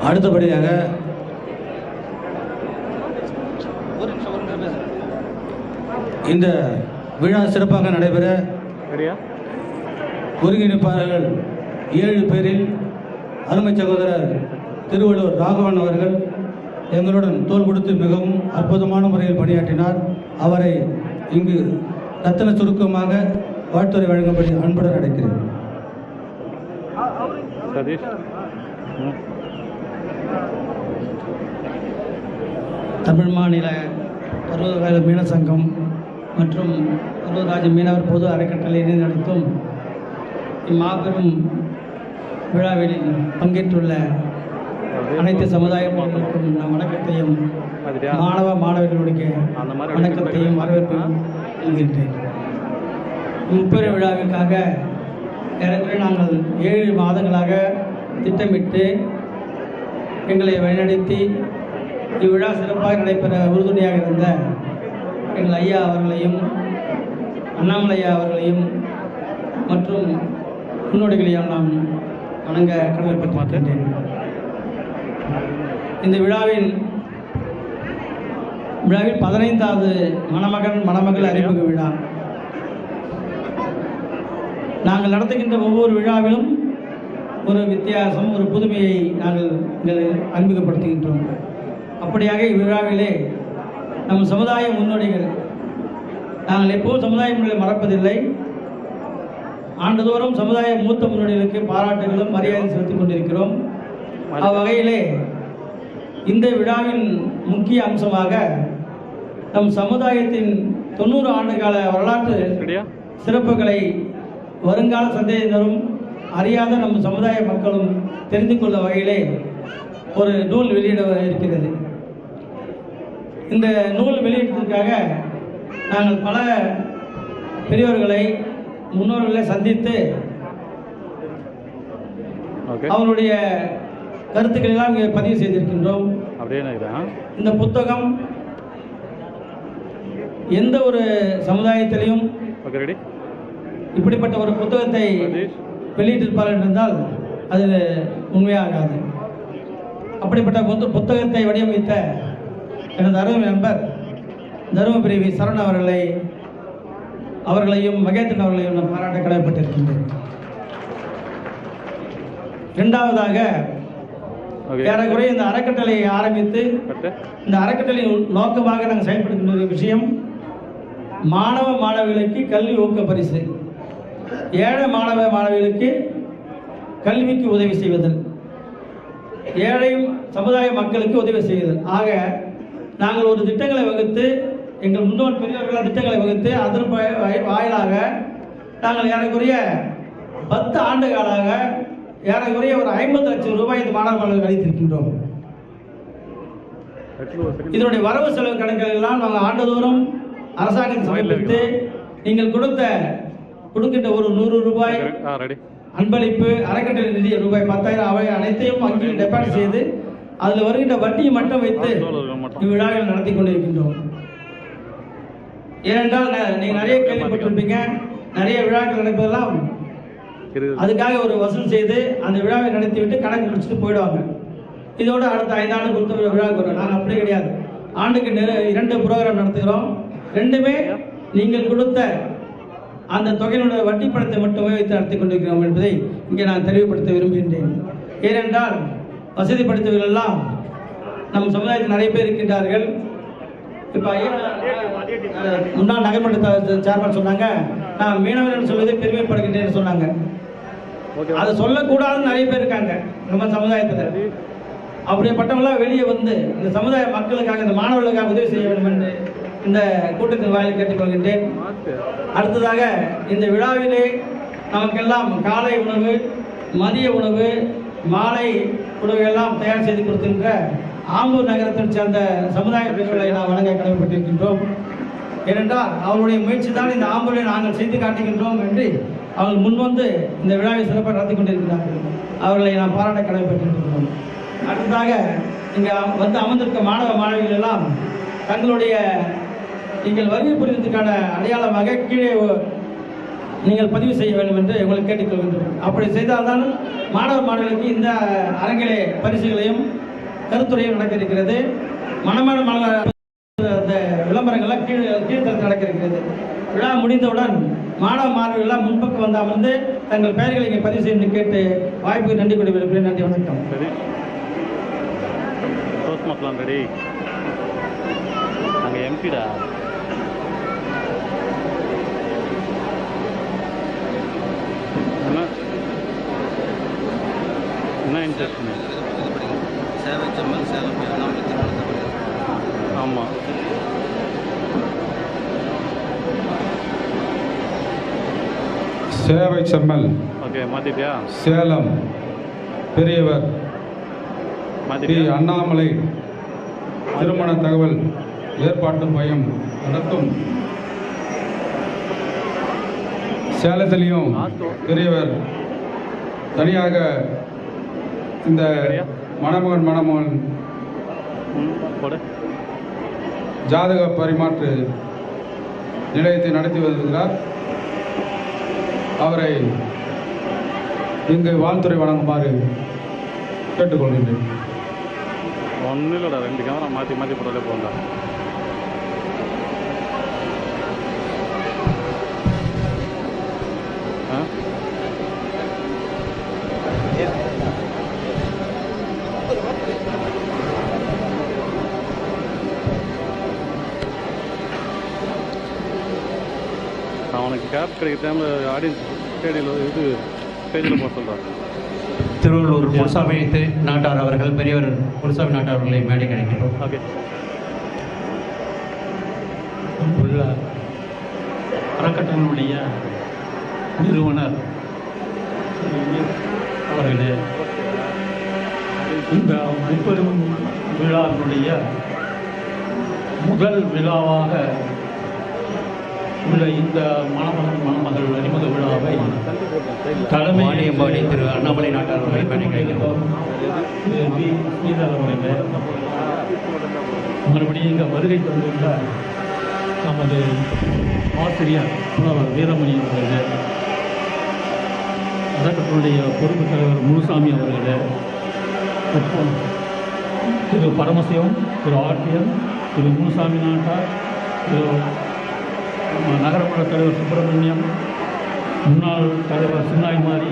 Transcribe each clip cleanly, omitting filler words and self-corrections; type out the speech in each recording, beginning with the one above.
அடுத்தபடியாக இந்த விழா சிறப்பாக நடைபெற ஒருங்கிணைப்பாளர்கள் 7 பேரில் அருமை சகோதரர் திருவள்ளுவர் ராகவன் அவர்கள் எங்களுடன் தோள் கொடுத்து மிகவும் அற்புதமான முறையில் பணியாற்றினார். அவரை இங்கு ரத்தின சுருக்கமாக வாழ்த்துறை வழங்கும்படி அன்புடன் அழைக்கிறேன். தமிழ் மாநில பருவகால மீன சங்கம் மற்றும் பருவராஜ மீனவர் பொது அறக்கட்டளை நடத்தும் இம்மாபெரும் விழாவில் பங்கேற்றுள்ள அனைத்து சமுதாய மக்களுக்கும் நம் வணக்கத்தையும் மாணவ மாணவர்களுடைய வணக்கத்தையும் வரவேற்பையும் எழுகின்றேன். முப்பெரு விழாவிற்காக ஏறக்குறைய நாங்கள் 7 மாதங்களாக திட்டமிட்டு எங்களை வழிநடத்தி இவ்விழா சிறப்பாக நடைபெற உறுதுணையாக இருந்த எங்கள் ஐயா அவர்களையும் அண்ணாமலை ஐயா அவர்களையும் மற்றும் முன்னோடிகளையும் நான் வணங்க கடமைப்பட்டிருக்கின்றேன். இந்த விழாவில் 15வது மணமகள் அறிமுக விழா. நாங்கள் நடத்துகின்ற ஒவ்வொரு விழாவிலும் ஒரு வித்தியாசம், ஒரு புதுமையை நாங்கள் அறிமுகப்படுத்துகின்றோம். அப்படியாக இவ்விழாவிலே நம் சமுதாய முன்னோடிகள், நாங்கள் எப்போதும் சமுதாய முன்னோடிகளை மறப்பதில்லை. ஆண்டுதோறும் சமுதாய மூத்த முன்னோடிகளுக்கு பாராட்டுகளும் மரியாதை செலுத்திக் கொண்டிருக்கிறோம். அவ்வகையிலே இந்த விழாவின் முக்கிய அம்சமாக நம் சமுதாயத்தின் 90 ஆண்டுகால வரலாற்று சிறப்புகளை வருங்கால சந்ததியினரும் அறியாத நம் சமுதாய மக்களும் தெரிந்து கொள்ள வகையிலே ஒரு நூல் வெளியிட இருக்கிறது. இந்த நூல் வெளியிட்டதற்காக நாங்கள் பல பெரியவர்களை முன்னோர்களை சந்தித்து அவருடைய கருத்துக்கள் எல்லாம் இங்கே பதிவு செய்திருக்கின்றோம். இந்த புத்தகம் எந்த ஒரு சமுதாயத்திலையும் இப்படிப்பட்ட ஒரு புத்தகத்தை வெளியிட்டிருப்பார்கள் என்றால் அது உண்மையாகாது. அப்படிப்பட்ட புத்தகத்தை வடிவமைத்த எனது அருமை நண்பர் தருமபுரி வி. சரண் அவர்களையும் மகேந்திரன் அவர்களையும் நான் பாராட்ட கடமைப்பட்டிருக்கின்றேன். இரண்டாவதாக ஏறக்குறைய இந்த அறக்கட்டளையை ஆரம்பித்து இந்த அறக்கட்டளையின் நோக்கமாக நாங்கள் செயல்படுகின்ற விஷயம் மாணவ மாணவிகளுக்கு கல்வி ஊக்க பரிசு, ஏழை மாணவ மாணவிகளுக்கு கல்விக்கு உதவி செய்வதல், ஏழை சமுதாய மக்களுக்கு உதவி செய்வதல். ஆக நாங்கள் ஒரு திட்டங்களை வகுத்து எங்கள் முன்னோர் பெரியவர்களால் திட்டங்களை வகுத்து அதன் வாயிலாக நாங்கள் ஏறக்குறைய 10 ஆண்டு காலாக ஏறக்குறைய ஒரு 50 லட்சம் ரூபாய் இந்த மாணவர்களுக்கு அளித்திருக்கின்றோம். இதனுடைய வரவு செலவு கணக்குகள் எல்லாம் நாங்கள் ஆண்டுதோறும் அரசாங்கத்தை சமர்ப்பித்து நீங்கள் கொடுக்கின்ற ஒரு 100 ரூபாய் அன்பளிப்பு, அறக்கட்டளை நிதி ரூபாய் 10,000 அவை அனைத்தையும் வங்கியில் டெபாசிட் செய்து அதில் வருகின்ற வட்டியை மட்டும் வைத்து இவ்விழாவில் நடத்தி கொண்டிருக்கின்றோம். ஏனென்றால் நீங்கள் நிறைய கேள்விப்பட்டிருப்பீங்க, நிறைய விழாக்கள் நடப்பதெல்லாம் அதுக்காக ஒரு வசூல் செய்து அந்த விழாவை நடத்திவிட்டு கணக்கு முடிச்சுட்டு போயிடுவாங்க. இதோடு அடுத்த 5 ஆண்டு கொடுத்த விழாவுக்கு வரும். நாங்கள் அப்படி கிடையாது. ஆண்டுக்கு 2 ப்ரோக்ராம் நடத்துகிறோம். 2மே நீங்கள் கொடுத்த அந்த தொகையினுடைய வட்டி பணத்தை மட்டுமே வைத்து நடத்தி கொண்டிருக்கிறோம் என்பதை இங்கே நான் தெளிவுபடுத்த விரும்புகின்றேன். ஏனென்றால் வசதி படைத்தவர்கள் எல்லாம் நம் சமுதாயத்தில் நிறைய பேர் இருக்கின்றார்கள். இப்போ முன்னாள் நகர்மன்ற சேர்மன் சொன்னாங்க, நான் மீனவர்கள் சொல்வதை பெருமைப்படுகின்றேன்னு சொன்னாங்க. அதை சொல்லக்கூடாதுன்னு நிறைய பேர் இருக்காங்க நம்ம சமுதாயத்தில். அப்படிப்பட்டவங்களாம் வெளியே வந்து இந்த சமுதாய மக்களுக்காக, இந்த மாணவர்களுக்காக உதவி செய்ய வேண்டும் என்று இந்த கூட்டத்தின் வாயிலை கேட்டுக்கொள்கின்றேன். அடுத்ததாக இந்த விழாவிலே நமக்கெல்லாம் காலை உணவு, மதிய உணவு, மாலை உணவு எல்லாம் தயார் செய்து கொடுத்திருக்கிற ஆம்பூர் நகரத்தைச் சேர்ந்த சமுதாய பிரிவுகளை நாம் வழங்க கடமைப்பட்டிருக்கின்றோம். ஏனென்றால் அவருடைய முயற்சி தான் இந்த ஆம்பூரை நாங்கள் செய்து காட்டுகின்றோம் என்று அவர்கள் முன்வந்து இந்த விழாவை சிறப்பாக நடத்தி கொண்டிருக்கிறார்கள். அவர்களை நாம் பாராட்ட கடமைப்பட்டிருக்கின்றோம். அடுத்ததாக இங்கே வந்து அமர்ந்திருக்க மாணவ மாணவிகள் எல்லாம் தங்களுடைய நீங்கள் வருகை புரிவதற்கான அடையாளமாக கீழே நீங்கள் பதிவு செய்ய வேண்டும் என்று உங்களை கேட்டுக்கொள்கின்றோம். அப்படி செய்தால்தான் மாணவ மாணவர்களுக்கு இந்த அரங்கிலே பரிசுகளையும் கருத்துரையும் நடக்க இருக்கிறது. மணமகள் அந்த விளம்பரங்கள்லாம் கீழ்த்தளத்தில் நடக்க இருக்கிறது. விழா முடிந்தவுடன் மாணவ மாணவர்கள் எல்லாம் முன்பக்கம் வந்து அமர்ந்து தங்கள் பெயர்களை இங்கே பதிவு செய்து கேட்டு வாய்ப்புக்கு நன்றி கூறி விரும்புகிறேன். நன்றி, வணக்கம். ரெடி அங்கே எம்பிடா என்ன இன்ட்ரெஸ்ட்? ஆமாம், சேவை செம்மல். ஓகே, மாற்றிட்டியா? சேலம் பெரியவர் டி. அண்ணாமலை திருமண தகவல் ஏற்பாட்டு மையம் நடத்தும் சேலத்திலையும் பெரியவர் தனியாக இந்த மணமகன் ஜாதக பரிமாற்று நிலையத்தை நடத்தி வருகிறார். அவரை இங்கு வாழ்த்துறை வழங்குமாறு கேட்டுக்கொள்கின்றேன். ஒன்றும் இல்லைடா, 2 கேமரா மாற்றி மாற்றி போட்டாலே போகலாம். அவனுக்கு கேப் கிடைக்கிற டைமில் ஆடியன்ஸ் ஸ்டேஜில் போக சொல்கிறார். திருவள்ளூர் முனுசாமி நாட்டார் அவர்கள், பெரியவர் முனுசாமி நாட்டார் அவர்களை மேடை கிடைக்கிறோம். ஓகே. உள்ள அறக்கட்டளையினுடைய நிறுவனர் அவர்களே, இந்த முப்பெரும் விழாவினுடைய முதல் விழாவாக உள்ள இந்த மணமகள் அறிமுக விழாவை தலைமை வாணியம்பாடி திரு அண்ணாமலை நாட்டார் அவர்களை மேடை கிடைக்கிறோம். மறுபடியும் இங்கே வருகை தந்துள்ள நமது ஆசிரியர் புலவர் வீரமணி அவர்களே, அறக்கட்டளையுடைய பொறுப்பு தலைவர் முனுசாமி அவர்களே, மற்றும் திரு பரமசிவம், திரு ஆர்டிஎம், திரு முனுசாமி நாட்டார், திரு நகரமன்ற தலைவர் சுப்பிரமணியம், முன்னாள் தலைவர் சின்னாய்மாரி,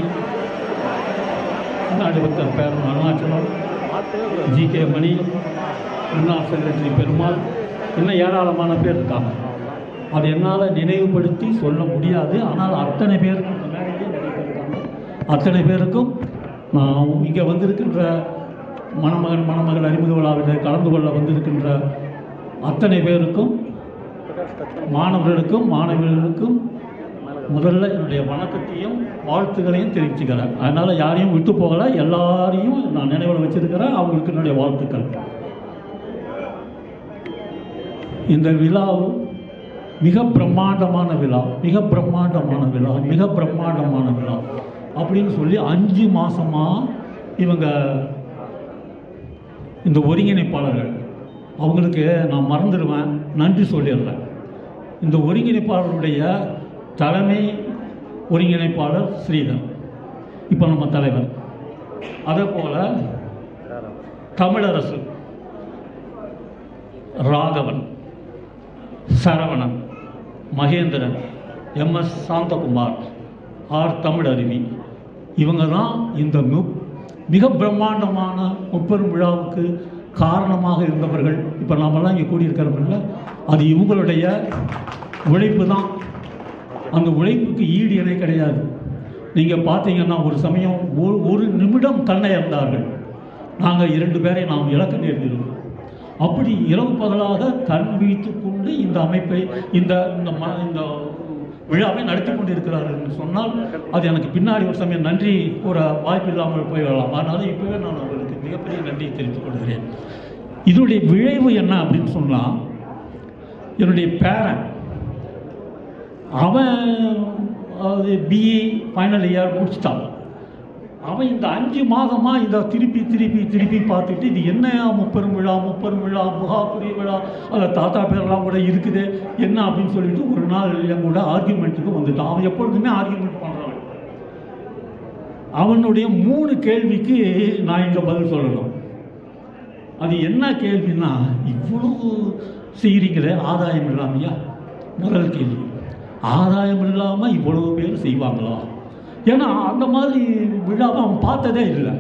முன்னாடி பக்தர் பேர் அருணாச்சலம், ஜி.கே. மணி, முன்னாள் செக்ரட்டரி பெருமாள், இன்னும் ஏராளமான பேர் இருக்காங்க. அது என்னால் நினைவுபடுத்தி சொல்ல முடியாது. ஆனால் அத்தனை பேருக்கும் இந்த மேடையிலே நிறைய பேர் இருக்காங்க. அத்தனை பேருக்கும் நான் இங்கே வந்திருக்கின்ற மணமகள் அறிமுக விழாவில் கலந்து கொள்ள வந்திருக்கின்ற அத்தனை பேருக்கும், மாணவர்களுக்கும் மாணவிகளுக்கும் முதல்ல என்னுடைய வணக்கத்தையும் வாழ்த்துக்களையும் தெரிவிச்சுக்கிறேன். அதனால் யாரையும் விட்டு போகலை, எல்லாரையும் நான் நினைவில் வச்சிருக்கிறேன். அவங்களுக்கு என்னுடைய வாழ்த்துக்கள். இந்த விழா மிக பிரம்மாண்டமான விழா, மிக பிரம்மாண்டமான விழா, மிக பிரம்மாண்டமான விழா அப்படின்னு சொல்லி 5 மாதமாக இவங்க இந்த ஒருங்கிணைப்பாளர்கள், அவங்களுக்கு நான் மறந்துடுவேன், நன்றி சொல்லிடுறேன். இந்த ஒருங்கிணைப்பாளருடைய தலைமை ஒருங்கிணைப்பாளர் ஸ்ரீதர், இப்போ நம்ம தலைவர். அதே போல் தமிழரசு, ராகவன், சரவணன், மகேந்திரன், எம்.எஸ். சாந்தகுமார், ஆர். தமிழருவி, இவங்க தான் இந்த மிக பிரம்மாண்டமான முப்பெரும் விழாவுக்கு காரணமாக இருந்தவர்கள். இப்போ நாமெல்லாம் இங்கே கூடியிருக்கிறோம்ல, அது இவங்களுடைய உழைப்பு தான். அந்த உழைப்புக்கு ஈடு இணை கிடையாது. நீங்கள் பார்த்தீங்கன்னா ஒரு சமயம் ஒரு நிமிடம் கண்ணை இறந்தார்கள். நாங்கள் 2 பேரை நாம் இழக்க நேர்ந்திருந்தோம். அப்படி இரவு பகலாக கண் விழித்து கொண்டு இந்த அமைப்பை இந்த விழாவை நடத்தி கொண்டிருக்கிறார்கள் என்று சொன்னால் அது எனக்கு பின்னாடி ஒரு சமயம் நன்றி கூற வாய்ப்பு இல்லாமல் போய்விடலாம். அதனால் இப்போவே நான் அவர்களுக்கு மிகப்பெரிய நன்றியை தெரிவித்துக் கொள்கிறேன். இதனுடைய விளைவு என்ன அப்படின்னு சொன்னால், என்னுடைய பேரன் அவன் பிஇ ஃபைனல் இயர் முடிச்சிட்டான். அவன் இந்த 5 மாதமாக இதை திருப்பி திருப்பி திருப்பி பார்த்துட்டு இது என்ன முப்பெரும் விழா முகாபுரி விழா அதில் தாத்தா பேரெல்லாம் கூட இருக்குது என்ன அப்படின்னு சொல்லிட்டு ஒரு நாள் என் கூட ஆர்கியூமெண்ட்டுக்கு வந்துட்டான். அவன் எப்பொழுதுமே ஆர்கியூமெண்ட் பண்ணுறான். அவனுடைய 3 கேள்விக்கு நான் இங்கே பதில் சொல்லணும். அது என்ன கேள்வின்னா, இவ்வளவு செய்கிறீங்களே ஆதாயம் இல்லாமையா? முதல் கேள்வி, ஆதாயம் இல்லாமல் இவ்வளவு பேர் செய்வாங்களா? ஏன்னா அந்த மாதிரி விழாவை அவன் பார்த்ததே இல்லை.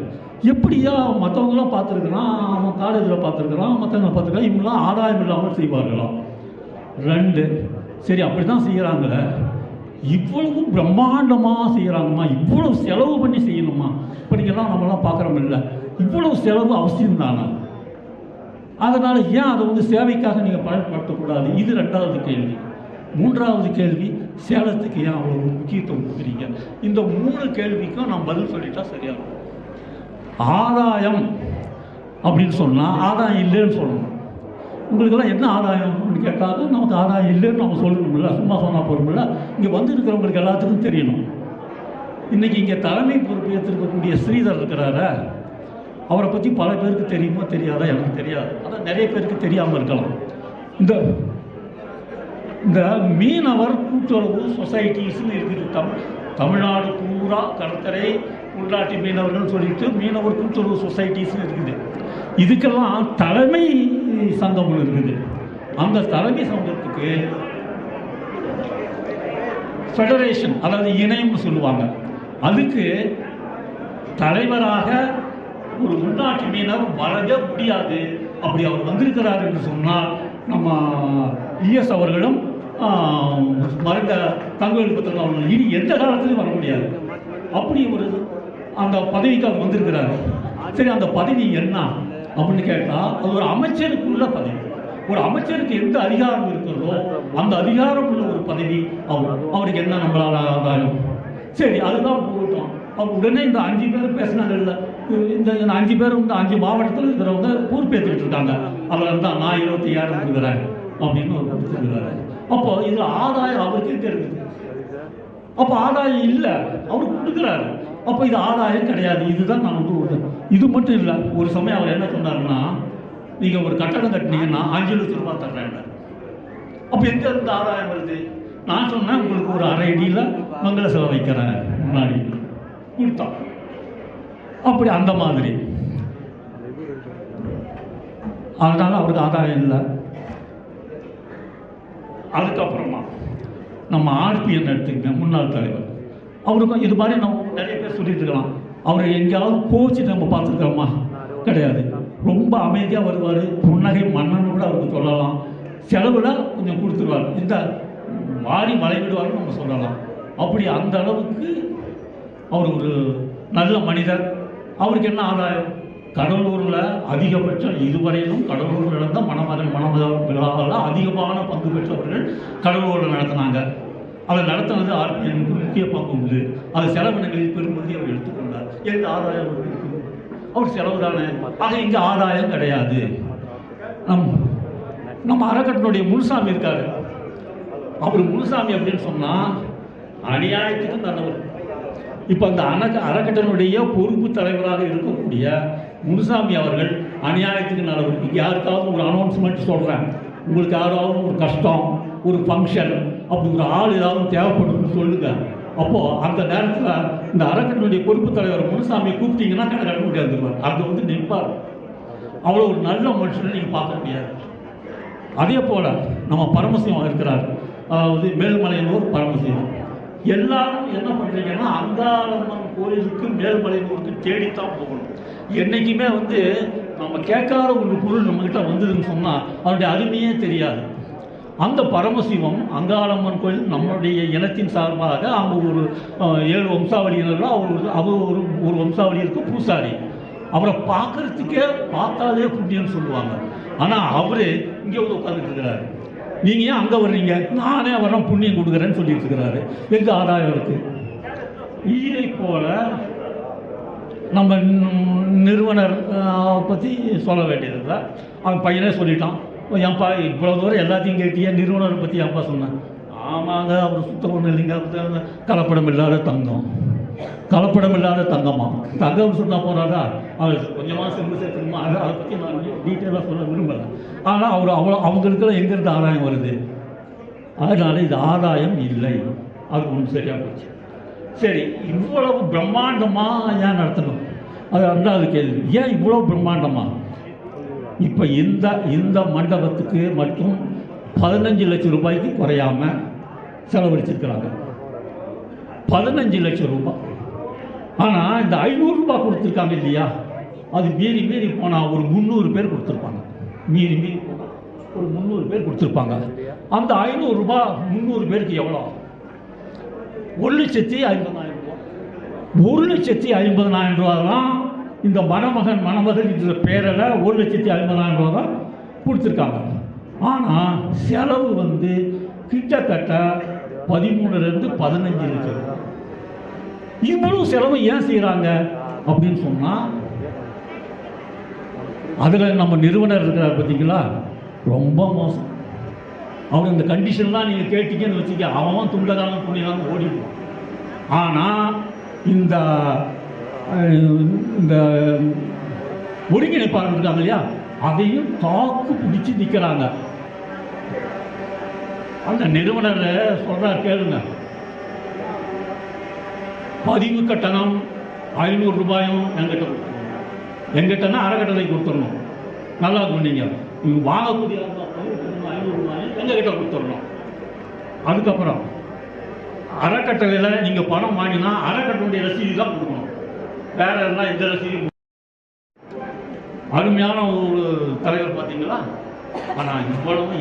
எப்படியா மற்றவங்களாம் பார்த்துருக்குறான், அவன் காலேஜில் பார்த்துருக்குறான், மற்றவங்க பார்த்துருக்கான், இவங்களாம் ஆதாயம் இல்லாமல் செய்வார்களா? 2, சரி அப்படி தான் செய்கிறாங்களே, இவ்வளவு பிரம்மாண்டமாக செய்கிறாங்கம்மா, இவ்வளவு செலவு பண்ணி செய்யணுமா? இப்படிங்கெல்லாம் நம்மளாம் பார்க்குறோம் இல்லை, இவ்வளவு செலவு அவசியம் தானே? அதனால் ஏன் அதை வந்து சேவைக்காக நீங்கள் பயன்படுத்தக்கூடாது? இது 2வது கேள்வி. 3வது கேள்வி, சேலத்துக்கு ஏன் அவ்வளோ முக்கியத்துவம் கொடுக்குறீங்க? இந்த 3 கேள்விக்கும் நான் பதில் சொல்லிட்டா சரியாகும். ஆதாயம் அப்படின்னு சொன்னால் ஆதாயம் இல்லைன்னு சொல்லணும். உங்களுக்கெல்லாம் என்ன ஆதாயம் அப்படின்னு கேட்டால் நமக்கு ஆதாயம் இல்லைன்னு நம்ம சொல்லணும்ல, சும்மா சொன்னால் போகிறோம்ல. இங்கே வந்து இருக்கிறவங்களுக்கு எல்லாத்துக்கும் தெரியணும். இன்றைக்கி இங்கே தலைமை பொறுப்பு ஏற்றிருக்கக்கூடிய ஸ்ரீதர் இருக்கிறார, அவரை பற்றி பல பேருக்கு தெரியுமோ தெரியாதா எனக்கு தெரியாது. அதான் நிறைய பேருக்கு தெரியாமல் இருக்கலாம். இந்த மீனவர் கூட்டுறவு சொசைட்டிஸ்ன்னு இருக்குது. தமிழ்நாடு பூரா கடற்கரை உள்நாட்டு மீனவர்கள் சொல்லிட்டு மீனவர் கூட்டுறவு சொசைட்டிஸ்ன்னு இருக்குது. இதுக்கெல்லாம் தலைமை சங்கம் இருக்குது. அந்த தலைமை சங்கத்துக்கு ஃபெடரேஷன், அதாவது இணையம்னு சொல்லுவாங்க, அதுக்கு தலைவராக ஒரு உள்நாட்டு மீனவர் வரவே முடியாது. அப்படி அவர் வந்திருக்கிறார் என்று சொன்னால் நம்ம இஎஸ் அவர்களும் மறைந்த தங்கவேல் பத்திரன் அவர்கள் இனி எந்த காலத்திலையும் வர முடியாது. அப்படி ஒரு அந்த பதவிக்கு அவர் வந்திருக்கிறாரு. சரி, அந்த பதவி என்ன அப்படின்னு கேட்டால் அது ஒரு அமைச்சருக்குள்ள பதவி. ஒரு அமைச்சருக்கு எந்த அதிகாரம் இருக்கிறதோ அந்த அதிகாரம் உள்ள ஒரு பதவி. அவருக்கு என்ன நம்மளால் ஆதாயம்? சரி, அதுதான் போட்டோம். அவங்க உடனே இந்த 5 பேர் பேசினாங்கல்ல, இந்த 5 பேரும் இந்த 5 மாவட்டத்தில் இருக்கிறவங்க பொறுப்பேற்றுக்கிட்டு இருக்காங்க. அதில் தான் நான் 25,000 கொடுக்குறேன் அப்படின்னு ஒரு கொடுத்துருக்கிறாரு. அப்போ இதில் ஆதாயம் அவருக்கே தெரியுது. அப்போ ஆதாயம் இல்லை, அவருக்கு கொடுக்குறாரு. அப்போ இது ஆதாயம் கிடையாது. இதுதான் நான் வந்து இது மட்டும் இல்லை. ஒரு சமயம் அவர் என்ன சொன்னாருன்னா, நீங்கள் ஒரு கட்டடம் கட்டினீங்கன்னா 5 லட்சம் ரூபாய் தர்றேன். அப்போ எங்கே இருந்து ஆதாயம் வருது? நான் சொன்னேன், உங்களுக்கு ஒரு அரை அடியில் மங்கள சிலை வைக்கிறேன் முன்னாடி கொடுத்தான். அப்படி அந்த மாதிரி. அதனால அவருக்கு ஆதாயம் இல்லை. அதுக்கப்புறமா நம்ம ஆர்பிஎன் எடுத்துக்கங்க, முன்னாள் தலைவர். அவருக்கும் இது மாதிரி நம்ம நிறைய பேர் சொல்லிட்டு இருக்கலாம். அவர் எங்கேயாவது கோச்சிட்டு நம்ம பார்த்துருக்கோமா? கிடையாது. ரொம்ப அமைதியாக வருவார். புன்னகை மன்னன் கூட அவருக்கு சொல்லலாம். செலவில் கொஞ்சம் கொடுத்துருவார். இந்த மாறி மலைவிடுவார்னு நம்ம சொல்லலாம். அப்படி அந்த அளவுக்கு அவர் ஒரு நல்ல மனிதர். அவருக்கு என்ன ஆதாயம்? கடலூரில் அதிகபட்சம் இதுவரையிலும் கடலூரில் நடந்த மணமத விழாவில் அதிகமான பங்கு பெற்றவர்கள் கடலூரில் நடத்தினாங்க. அதை நடத்தினது ஆர்பிஎனுக்கு முக்கிய பங்கு உண்டு. அது செலவினங்களில் பெரும்பகுதி அவர் எடுத்துக்கொண்டார். எந்த ஆதாயம் இருக்குது? அவர் செலவு தானே. ஆக இங்கே ஆதாயம் கிடையாது. நம்ம அறக்கட்டனுடைய முனுசாமி இருக்காரு. அவர் முனுசாமி அப்படின்னு சொன்னால் அநியாயத்துக்கு தன்னவர். இப்போ அந்த அறக்கட்டனுடைய பொறுப்பு தலைவராக இருக்கக்கூடிய முனுசாமி அவர்கள் அநியாயத்துக்கு நல்லவர். இங்கே யாருக்காவது ஒரு அனௌன்ஸ்மெண்ட் சொல்கிறேன், உங்களுக்கு யாராவது ஒரு கஷ்டம், ஒரு ஃபங்க்ஷன், அப்படி ஒரு ஆள் ஏதாவது தேவைப்படுதுன்னு சொல்லுங்கள். அப்போது அந்த நேரத்தில் இந்த அறக்கட்டனுடைய பொறுப்பு தலைவர் முனுசாமியை கூப்பிட்டீங்கன்னா கட்ட முடியாது. அங்கே வந்து நிற்பார். அவ்வளோ ஒரு நல்ல மனுஷனை நீங்கள் பார்க்க முடியாது. அதே போல் நம்ம பரமசிவம் இருக்கிறார். அதாவது மேல்மலையனூர் பரமசிவம். எல்லாரும் என்ன பண்ணுறீங்கன்னா அங்காளம்மன் கோயிலுக்கு மேல்மலையனூருக்கு தேடித்தான் போகணும். என்றைக்குமே வந்து நம்ம கேட்காத ஒரு பொருள் நம்மகிட்ட வந்ததுன்னு சொன்னால் அதனுடைய அருமையே தெரியாது. அந்த பரமசிவம் அங்காளம்மன் கோயில் நம்மளுடைய இனத்தின் சார்பாக அவங்க ஒரு 7 வம்சாவளியினர்கள் அவர் ஒரு வம்சாவளியிற்கு பூசாரி. அவரை பார்க்கறதுக்கே பார்த்தாலே புண்ணியம்னு சொல்லுவாங்க. ஆனால் அவர் இங்கே வந்து உட்காந்துட்டு இருக்கிறாரு. நீங்கள் ஏன் அங்கே வர்றீங்க? நானே வரேன் புண்ணியம் கொடுக்குறேன்னு சொல்லிட்டு இருக்கிறாரு. எங்கே ஆதாயம் இருக்குது? இதை போல நம்ம நிறுவனர் பற்றி சொல்ல வேண்டியதில்லை. அவன் பையனே சொல்லிட்டான், ஏன்ப்பா இவ்வளோ தூரம் எல்லாத்தையும் கேட்டியா, நிறுவனரை பற்றி ஏன்ப்பா சொன்னேன்? ஆமாங்க, அவர் சுத்தம் ஒன்றும் இல்லைங்க, கலப்படம் இல்லாத தங்கம். கலப்படம் இல்லாத தங்கமா. தங்கம் சொன்னால் போறாரா, அவர் கொஞ்சமாக செம்பு சேர்த்துக்கணுமா, அதை பற்றி நான் டீட்டெயிலாக சொல்ல விரும்பலை. ஆனால் அவங்களுக்குலாம் எங்கேருந்து ஆதாயம் வருது? அதனால இது ஆதாயம் இல்லை. அது ஒன்று சரியாக போச்சு. சரி, இவ்வளவு பிரம்மாண்டமாக ஏன் நடத்தணும்? அது ரெண்டாவது கேள்வி. ஏன் இவ்வளோ பிரம்மாண்டமாக? இப்போ இந்த மண்டபத்துக்கு மட்டும் 15 லட்சம் ரூபாய்க்கு குறையாமல் செலவழிச்சிருக்கிறாங்க. 15 லட்சம் ரூபாய். ஆனால் இந்த 500 ரூபாய் கொடுத்துருக்காங்க இல்லையா, அது மீறி போனால் ஒரு 300 பேர் கொடுத்துருப்பாங்க. மீறி போனால் ஒரு 300 பேர் கொடுத்துருப்பாங்க. அந்த 500 ரூபாய் 300 பேருக்கு எவ்வளோ? 1,50,000 ரூபா. 1,50,000 ரூபா தான் இந்த மணமகன் என்ற பேரில் 1,50,000 ரூபா தான் கொடுத்துருக்காங்க. ஆனால் செலவு வந்து கிட்டத்தட்ட 13 - 15 லட்சம் ரூபா. இவ்வளவு செலவு ஏன் செய்கிறாங்க அப்படின்னு சொன்னால், அதில் நம்ம நிறுவனர் இருக்கிறார் பார்த்தீங்களா, ரொம்ப மோசம். அவர் இந்த கண்டிஷன்லாம் நீங்கள் கேட்டீங்கன்னு வச்சுக்க, அவன் துண்டகாலம் துணிலாம் ஓடிடுவான். ஆனால் இந்த ஒருங்கிணைப்பாளர் இருக்காங்க இல்லையா, அதையும் தாக்கு பிடிச்சி நிற்கிறாங்க. அந்த நிறுவனர் சொல்கிறார், கேளுங்க. பதிவு கட்டணம் 500 ரூபாயும் எங்கிட்ட கொடுத்துருணும். எங்கிட்டனா அறக்கட்டளை கொடுத்துடணும். நல்லா சொன்னீங்க. நீங்கள் வாங்கக்கூடிய 500 ரூபாயும் எங்ககிட்ட கொடுத்துடணும். அதுக்கப்புறம் அறக்கட்டளையில் நீங்கள் பணம் வாங்கினா அறக்கட்டளையுடைய ரசீது தான் கொடுக்கணும். வேற எல்லாம் எந்த ரசீது. அருமையான ஒரு தலைவர் பார்த்தீங்களா. ஆனால் இவ்வளவும்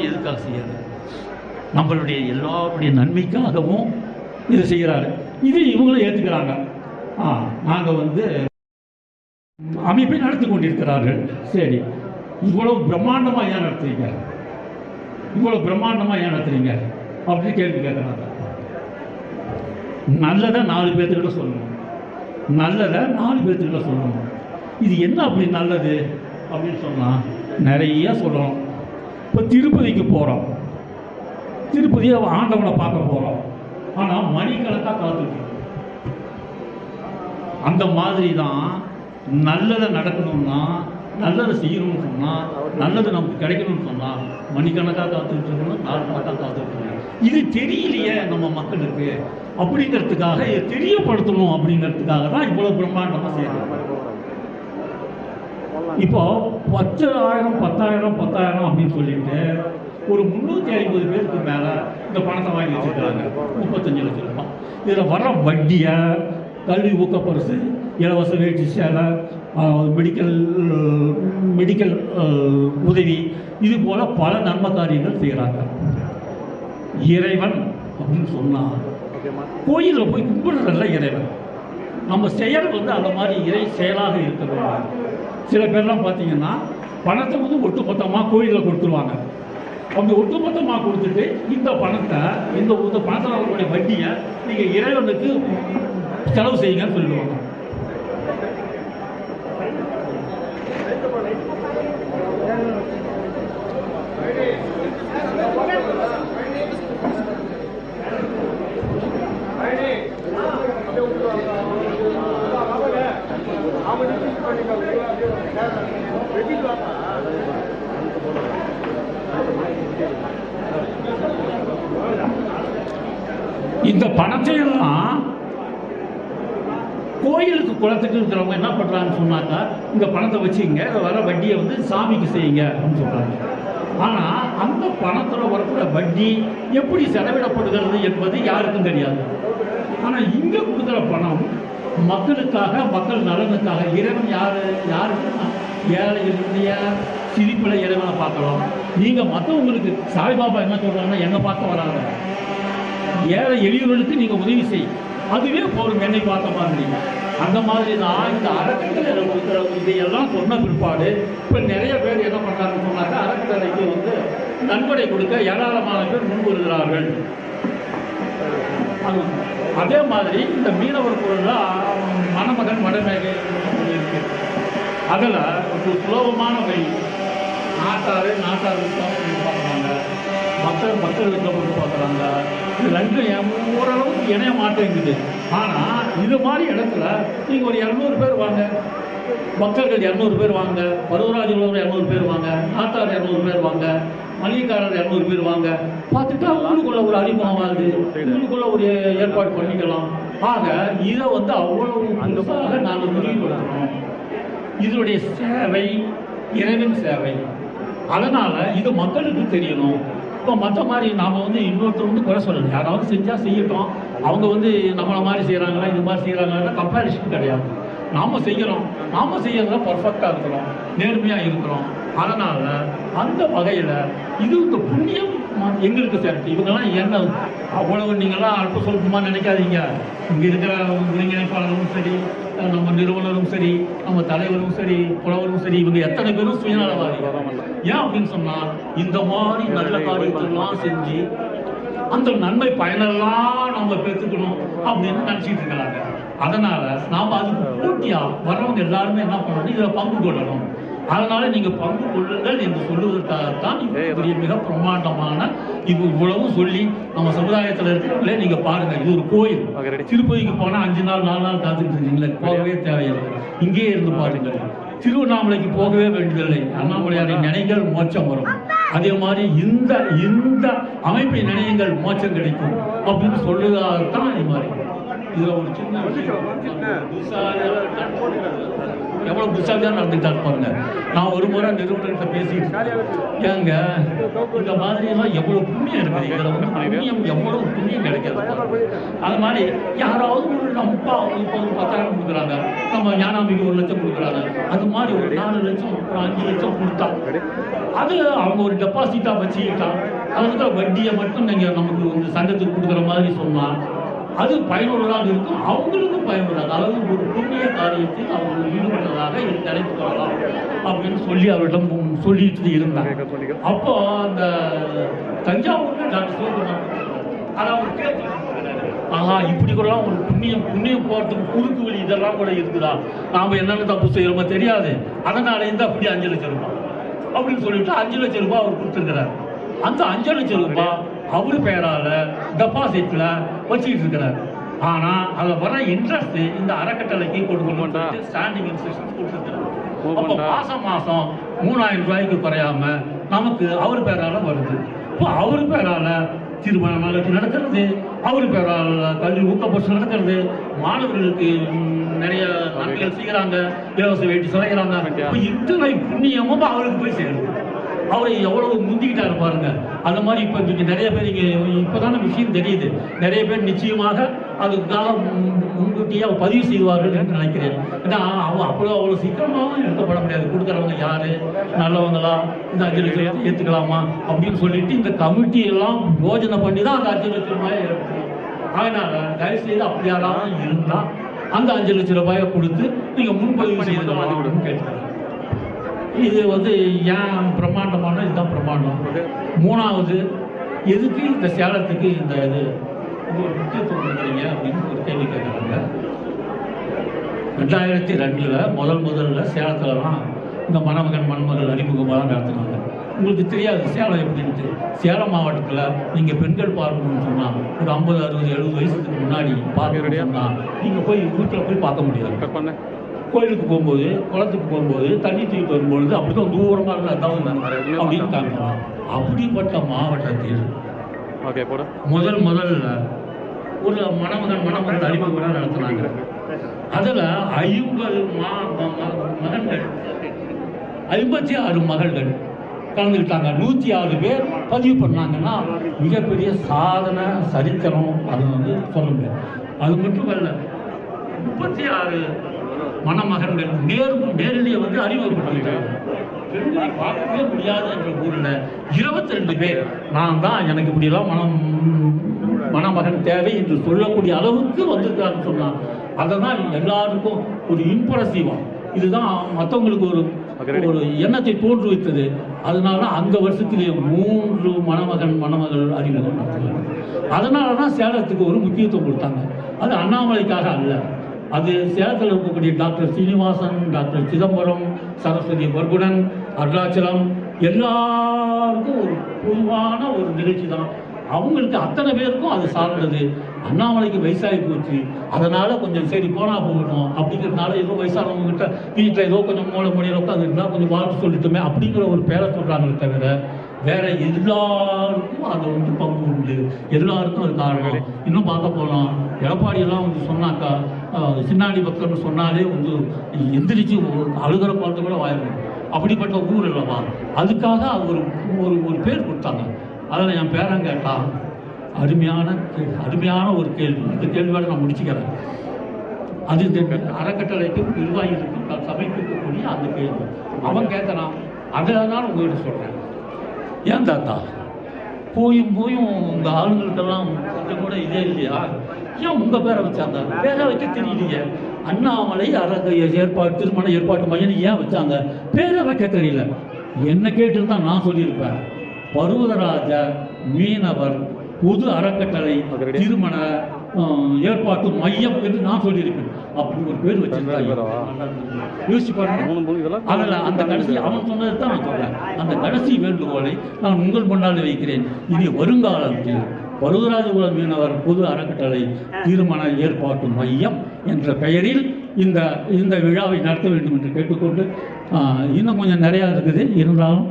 எதுக்காக செய்யாது? நம்மளுடைய எல்லாருடைய நன்மைக்காகவும் இது செய்கிறாரு. இது இவங்களும் ஏற்றுக்கிறாங்க. நாங்கள் வந்து அமைப்பை நடத்தி கொண்டிருக்கிறார்கள். சரி, இவ்வளவு பிரம்மாண்டமாக ஏன் நடத்துறீங்க? அப்படின்னு கேள்வி கேட்குறாங்க. நல்லதை 4 பேர்த்துக்கிட்ட சொல்லணும். இது என்ன அப்படி நல்லது அப்படின்னு சொன்னால் நிறைய சொல்லணும். இப்போ திருப்பதிக்கு போகிறோம், திருப்பதியை ஆண்டவனை பார்க்க போகிறோம். ஆனால் மணிக்கணக்காக காத்துட்டு அந்த மாதிரி தான் நல்லதை நடக்கணும்னா, நல்லதை செய்யணும்னு சொன்னால், நல்லது நமக்கு கிடைக்கணும்னு சொன்னால் மணிக்கணக்காக காத்துக்கிட்டு இருக்கணும், 4 கணக்காக காத்துக்கிட்டு இருக்கணும். இது தெரியலையே நம்ம மக்களுக்கு அப்படிங்கிறதுக்காக, இதை தெரியப்படுத்தணும் அப்படிங்கிறதுக்காக தான் இவ்வளோ பிரம்மாண்டமாக செய்யணும். இப்போ 10,000 அப்படின்னு சொல்லிட்டு ஒரு 350 பேருக்கு மேலே இந்த பணத்தை வாங்கி வச்சுருக்காங்க. 35 லட்சம் ரூபாய். இதில் வர வட்டியை, கல்வி ஊக்கப்பரிசு, இலவச வேட்டி சேலை, மெடிக்கல் உதவி, இது போல் பல நன்மை காரியங்கள் செய்கிறாங்க. இறைவன் அப்படின்னு சொன்னால் கோயிலில் போய் கும்பிடுறதில்ல இறைவன். நம்ம செயல் வந்து அந்த மாதிரி இறை செயலாக இருக்க வேண்டும். சில பேர்லாம் பார்த்தீங்கன்னா பணத்தை வந்து ஒட்டுமொத்தமாக கோயிலில் கொடுத்துருவாங்க. அப்படி ஒட்டுமொத்தமாக கொடுத்துட்டு இந்த பணத்தில் அவர்களுடைய வட்டியை நீங்கள் இறைவனுக்கு செலவு செய்யுங்கன்னு சொல்லிடுவாங்க. இந்த பணத்தையெல்லாம் கோயிலுக்கு குளத்துக்கு இருக்கிறவங்க என்ன பண்ணுறாங்கன்னு சொன்னாக்கா, இந்த பணத்தை வச்சுங்க, வர வட்டியை வந்து சாமிக்கு செய்யுங்க அப்படின்னு சொல்கிறாங்க. ஆனால் அந்த பணத்தில் வரக்கூடிய வட்டி எப்படி செலவிடப்படுகிறது என்பது யாருக்கும் தெரியாது. ஆனால் இங்கே கொடுக்குற பணம் மக்களுக்காக, மக்கள் நலனுக்காக. இறைவன் யாருக்குன்னா ஏழைகளுடைய சிரிப்பில் இறைவனை பார்க்கலாம். நீங்கள் மற்றவங்களுக்கு சாய்பாபா என்ன சொல்கிறாங்கன்னா, என்னை பார்க்க வராங்க, ஏழை எளியவர்களுக்கு நீங்கள் உதவி செய், அதுவே போதும் என்னை பார்த்த மாதிரி. அந்த மாதிரி தான் இந்த அறக்கட்டளை கொடுக்குற இதையெல்லாம் சொன்ன பிற்பாடு இப்போ நிறைய பேர் என்ன பண்ணுறாங்கன்னு சொன்னாக்கா, அறக்கட்டளைக்கு வந்து நன்கொடை கொடுக்க ஏராளமான பேர் முன் வருகிறார்கள். அதே மாதிரி இந்த மீனவர் பொருளில் மணமகன் மடமேகை இருக்கு. அதில் ஒரு சுலபமான வழி, நாட்டார் பார்க்குறாங்க, மக்கள் வீட்டில் போட்டு பார்க்குறாங்க. இது ரெண்டும் ஓரளவுக்கு இணைய மாட்டேங்குது. ஆனால் இது மாதிரி இடத்துல நீங்கள் ஒரு 200 பேர் வாங்க, மக்கள்கள் 200 பேர் வாங்க, பருவராஜ் உள்ளவர் 200 பேர் வாங்க, நாட்டார் 200 பேர் வாங்க, மளிகைக்காரர் 200 பேர் வாங்க, பார்த்துட்டா உங்களுக்குள்ள ஒரு அறிமுகமாகுது, உங்களுக்குள்ள ஒரு ஏற்பாடு பண்ணிக்கலாம். ஆக இதை வந்து அவ்வளவு அங்கமாக நாங்கள் முடிவுபடுத்தணும். இதனுடைய சேவை இறைவன் சேவை. அதனால் இது மக்களுக்கு தெரியணும். இப்போ மற்ற மாதிரி நாம் வந்து இன்னொருத்தர் வந்து குறை சொல்லணும். யாராவது செஞ்சால் செய்யட்டும், அவங்க வந்து நம்மளை மாதிரி செய்கிறாங்களா இது மாதிரி செய்கிறாங்கன்னா கம்பேரிஷன் கிடையாது. நாம் செய்கிறோம், நாம் செய்யறதுல பர்ஃபெக்டாக இருக்கிறோம், நேர்மையாக இருக்கிறோம். அதனால் அந்த வகையில் இது இந்த புண்ணியம் எங்களுக்கு சேர்த்து. இவங்கெல்லாம் என்ன அவ்வளவு நீங்கள்லாம் அல்ப சொல்பமாக நினைக்காதீங்க. இங்கே இருக்கிற ஒருங்கிணைப்பாளரும் சரி, நம்ம நிறுவனரும் சரி, நம்ம தலைவரும் சரி, புலவரும் சரி, இவங்க எத்தனை பேரும் சுயநலவாதிகள். ஏன் அப்படின்னு சொன்னால் இந்த மாதிரி நல்ல காரியத்தெல்லாம் செஞ்சு அந்த நன்மை பயனெல்லாம் நம்ம பெற்றுக்கணும் அப்படின்னு நினச்சிட்டு இருக்கிறாங்க. அதனால நாம் அதுக்கு போட்டியாக வர்றவங்க எல்லாருமே என்ன பண்ணணும், இதில் பங்கு கொள்ளணும். அதனால நீங்க பங்கு கொள்ளுங்கள் என்று சொல்லுவதற்காகத்தான் இப்படி மிக பிரம்மாண்டமான இவ்வளவு சொல்லி நம்ம சமுதாயத்தில் இருக்கிறவங்களே நீங்க பாருங்க. இது ஒரு கோயில். திருப்பதிக்கு போனா 5 நாள் 4 நாள் காத்துக்கிட்டு இருக்கீங்களே, போகவே தேவையில்லை, இங்கேயே இருந்து பாருங்க. திருவண்ணாமலைக்கு போகவே வேண்டியதில்லை, அண்ணாமலையாரின் நினைகள் மோட்சம் வரும். அதே மாதிரி இந்த இந்த அமைப்பை நினைவுகள் மோட்சம் கிடைக்கும் அப்படின்னு சொல்லுவதாகத்தான் இது மாதிரி. இதுல ஒரு சின்ன எவ்வளவு புதுசாக நடந்துக்கிட்டாரு பாருங்க. நான் ஒரு முறை நிறுவனத்தை பேசிட்டு ஏங்க இந்த மாதிரி எல்லாம் எவ்வளவு புண்ணியம் இருக்குது, இதுல வந்து புண்ணியம் எவ்வளவு புண்ணியம் கிடைக்கிறது. அது மாதிரி யாராவது ஒரு நம்ம இப்போ 10,000 கொடுக்குறாங்க, நம்ம ஞானாம்பிக்கு 1 லட்சம் கொடுக்குறாங்க, அது மாதிரி ஒரு 4 லட்சம் ஒரு 5 லட்சம் கொடுத்தா அது அவங்க ஒரு டெபாசிட்டா வச்சுக்கிட்டா அதுக்கு வட்டியை மட்டும் நீங்க நமக்கு வந்து சங்கத்துக்கு கொடுக்குற மாதிரி சொன்னா அது பயனுள்ளதாக இருக்கும், அவங்களுக்கும் பயனுள்ளதாக. அதாவது ஒரு புண்ணிய காரியத்தில் அவர்கள் ஈடுபட்டதாக நினைத்து கொள்ளலாம் அப்படின்னு சொல்லி அவரிடம் சொல்லிட்டு இருந்தாங்க. அப்போ அந்த தஞ்சாவூர்ல டாக்டர் சிவகுமார் அதாவது ஆஹா இப்படி கூட ஒரு புண்ணியம் போறதுக்கு குறுக்கு வழி இதெல்லாம் கூட இருக்குதா, நாம என்னென்ன தப்பு செய்யறோமோ தெரியாது, அதனால இருந்து அப்படி 5 லட்சம் ரூபாய் அப்படின்னு சொல்லிட்டு 5 லட்சம் ரூபாய் அவர் கொடுத்துருக்கிறார். அந்த 5 லட்சம் ரூபாய் அவரு பேரால டெபாசிட்ல வச்சுக்கிட்டு இருக்கிறார். ஆனா அதுல வர இன்ட்ரெஸ்ட் இந்த அறக்கட்டளைக்கு கொடுக்கணும், ஸ்டாண்டிங் இன்ஸ்ட்ரக்ஷன் கொடுத்துருக்கிறார். அப்போ மாசம் 3000 ரூபாய்க்கு குறையாம நமக்கு அவர் பேரால வருது. இப்போ அவர் பேரால திருமண நாளுக்கு நடக்கிறது, அவர் பேரால கல்வி ஊக்கப்படுத்த நடக்கிறது, மாணவர்களுக்கு நிறைய நன்மைகள் செய்கிறாங்க, இலவச வேட்டி சொல்லுகிறாங்க. இப்போ இத்தனை புண்ணியமும் அவருக்கு போய் சேருது. அவரை எவ்வளவு முந்திக்கிட்டாரு பாருங்க. அந்த மாதிரி இப்போ இங்கே நிறைய பேர் இங்கே இப்போதான விஷயம் தெரியுது. நிறைய பேர் நிச்சயமாக அதுக்காக முன்கூட்டியே பதிவு செய்வார்கள் என்று நினைக்கிறேன். ஏன்னா அவ்வளோ சீக்கிரமாகவும் எடுக்கப்பட முடியாது. கொடுக்குறவங்க யாரு, நல்லவங்களா, இந்த 5 லட்சம் ஏற்றுக்கலாமா அப்படின்னு சொல்லிட்டு இந்த கமிட்டியெல்லாம் யோஜனை பண்ணி தான் அந்த 5 லட்சம் ரூபாயை எடுக்கணும். அதனால தயவுசெய்து அப்படி யாராவது இருந்தால் அந்த 5 லட்சம் ரூபாயை கொடுத்து நீங்கள் முன்பதிவு செய்து கேட்கலாம். இது வந்து ஏன் பிரம்மாண்டமான இதுதான் பிரம்மாண்டம். 3வது எதுக்கு இந்த சேலத்துக்கு இந்த இது ஒரு முக்கியத்துவம் கொடுக்குறீங்க அப்படின்னு ஒரு கேள்வி கேட்குறாங்க. 2002 முதல்ல சேலத்துலலாம் இந்த மணமகன் மணமகள் அறிமுகமாக நடத்துனாங்க. உங்களுக்கு தெரியாது சேலம் எப்படின்ட்டு. சேலம் மாவட்டத்தில் நீங்கள் பெண்கள் பார்க்கணும்னு சொன்னால் ஒரு 50, 60, 70 வயசுக்கு முன்னாடி பார்க்கணும்னு சொன்னால் நீங்கள் போய் வீட்டில் போய் பார்க்க முடியாது. கோயிலுக்கு போகும்போது, குளத்துக்கு போகும்போது, தண்ணி தூக்கிட்டு வரும்பொழுது அப்படிதான் தூரமாக இருந்தால் அப்படின்னு காமிக்கலாம். அப்படிப்பட்ட மாவட்டத்தில் முதல்ல ஒரு மணமகன் அறிமுகம் நடத்தினாங்க. அதில் 50 மகன்கள் 56 மகள்கள் கலந்துக்கிட்டாங்க. 106 பேர் பதிவு பண்ணாங்கன்னா மிகப்பெரிய சாதனை சரித்திரம். அது வந்து சொல்ல முடியாது. அது மட்டும் இல்லை, 36 மணமகன்கள் நேரடியை வந்து அறிமுகப்படுத்திட்டாங்க. பெண்களை பார்க்கவே முடியாது என்ற ஊரில் 22 பேர் நான் தான் எனக்கு இப்படிலாம் மணமகன் தேவை என்று சொல்லக்கூடிய அளவுக்கு வந்திருக்காருன்னு சொன்னான். அதை தான் எல்லாருக்கும் ஒரு இம்ப்ரெசிவா, இதுதான் மற்றவங்களுக்கு ஒரு எண்ணத்தை தோற்றுவித்தது. அதனால அந்த வருஷத்திலே 3 மணமகள் அறிமுகம் நடத்தினாங்க. அதனால தான் சேலத்துக்கு ஒரு முக்கியத்துவம் கொடுத்தாங்க. அது அண்ணாமலைக்காக அல்ல, அது சேலத்தில் இருக்கக்கூடிய டாக்டர் சீனிவாசன், டாக்டர் சிதம்பரம், சரஸ்வதி பர்குடன், அருணாச்சலம் எல்லாருக்கும் ஒரு பொதுவான ஒரு நிகழ்ச்சி தான். அவங்களுக்கு அத்தனை பேருக்கும் அது சார்ந்தது. அண்ணாமலைக்கு வயசாகி போச்சு, அதனால் கொஞ்சம் சரி போனால் போகணும் அப்படிங்கிறதுனால ஏதோ வயசானவங்ககிட்ட வீட்டில் ஏதோ கொஞ்சம் மூளை மொழியில் உட்காந்துருந்தா கொஞ்சம் வாழ்த்து சொல்லிட்டோமே அப்படிங்கிற ஒரு பேரை சொல்கிறாங்களே தவிர வேற எல்லாருக்கும் அது வந்து பங்கு உண்டு, எல்லாருக்கும் அது காரணம். இன்னும் பார்க்க போகலாம், எடப்பாடியெல்லாம் வந்து சொன்னாக்கா சின்னாடி பக்தர்னு சொன்னாலே வந்து எந்திரிச்சு அழுகிற பார்த்து கூட வாயிடும். அப்படிப்பட்ட ஊர் இல்லவா, அதுக்காக அது ஒரு பேர் கொடுத்தாங்க. அதில் என் பேரன் கேட்டான், அருமையான ஒரு கேள்வி. இந்த கேள்வியோட நான் முடிச்சுக்கிறேன். அது இந்த அறக்கட்டளைக்கும் நிர்வாகிகளுக்கும் சபைக்கு இருக்கக்கூடிய அந்த கேள்வி. அவன் கேட்கறான், அதை தான் உங்கள்கிட்ட சொல்கிறேன். ஏன் தாத்தா போயும் இந்த ஆளுங்களுக்கெல்லாம் கொஞ்சம் கூட இதே இல்லையா? ஏன் உங்கள் பேரை வச்சாங்க? பேரை வைக்க தெரியலையே. அண்ணாமலை ஏற்பாடு திருமண ஏற்பாட்டு மையம் ஏன் வச்சாங்க? பேரை வைக்க தெரியல. என்ன கேட்டுருந்தா நான் சொல்லியிருப்பேன், பர்வதராஜ மீனவர் பொது அறக்கட்டளை திருமண ஏற்பாட்டு மையம் என்று நான் சொல்லியிருப்பேன். அப்படி ஒரு பேர் வச்சிருக்காங்க. யோசிச்சு பாருங்க. அதில் அந்த கடைசி அவன் சொன்னதை தான் நான் சொல்றேன். அந்த கடைசி வேண்டுகோளை நான் உங்கள் முன்னால் வைக்கிறேன். இனி வருங்காலத்தில் பருவராஜகுல மீனவர் பொது அறக்கட்டளை திருமண ஏற்பாட்டு மையம் என்ற பெயரில் இந்த விழாவை நடத்த வேண்டும் என்று கேட்டுக்கொண்டு, இன்னும் கொஞ்சம் நிறையா இருக்குது, இருந்தாலும்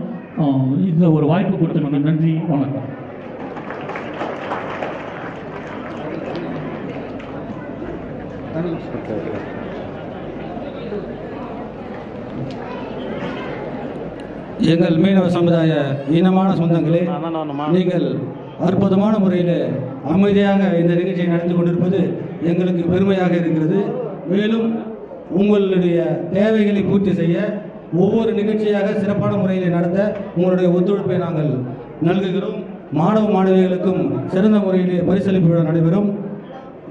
இந்த ஒரு வாய்ப்பு கொடுத்தவங்க நன்றி, வணக்கம். எங்கள் மீனவ சமுதாய இனமான சொந்தங்களே, நீங்கள் அற்புதமான முறையில் அமைதியாக இந்த நிகழ்ச்சியை நடத்தி கொண்டிருப்பது எங்களுக்கு பெருமையாக இருக்கிறது. மேலும் உங்களுடைய தேவைகளை பூர்த்தி செய்ய ஒவ்வொரு நிகழ்ச்சியாக சிறப்பான முறையில் நடத்த உங்களுடைய ஒத்துழைப்பை நாங்கள் நல்குகிறோம். மாணவ மாணவிகளுக்கும் சிறந்த முறையிலே பரிசளிப்பு விழா நடைபெறும்.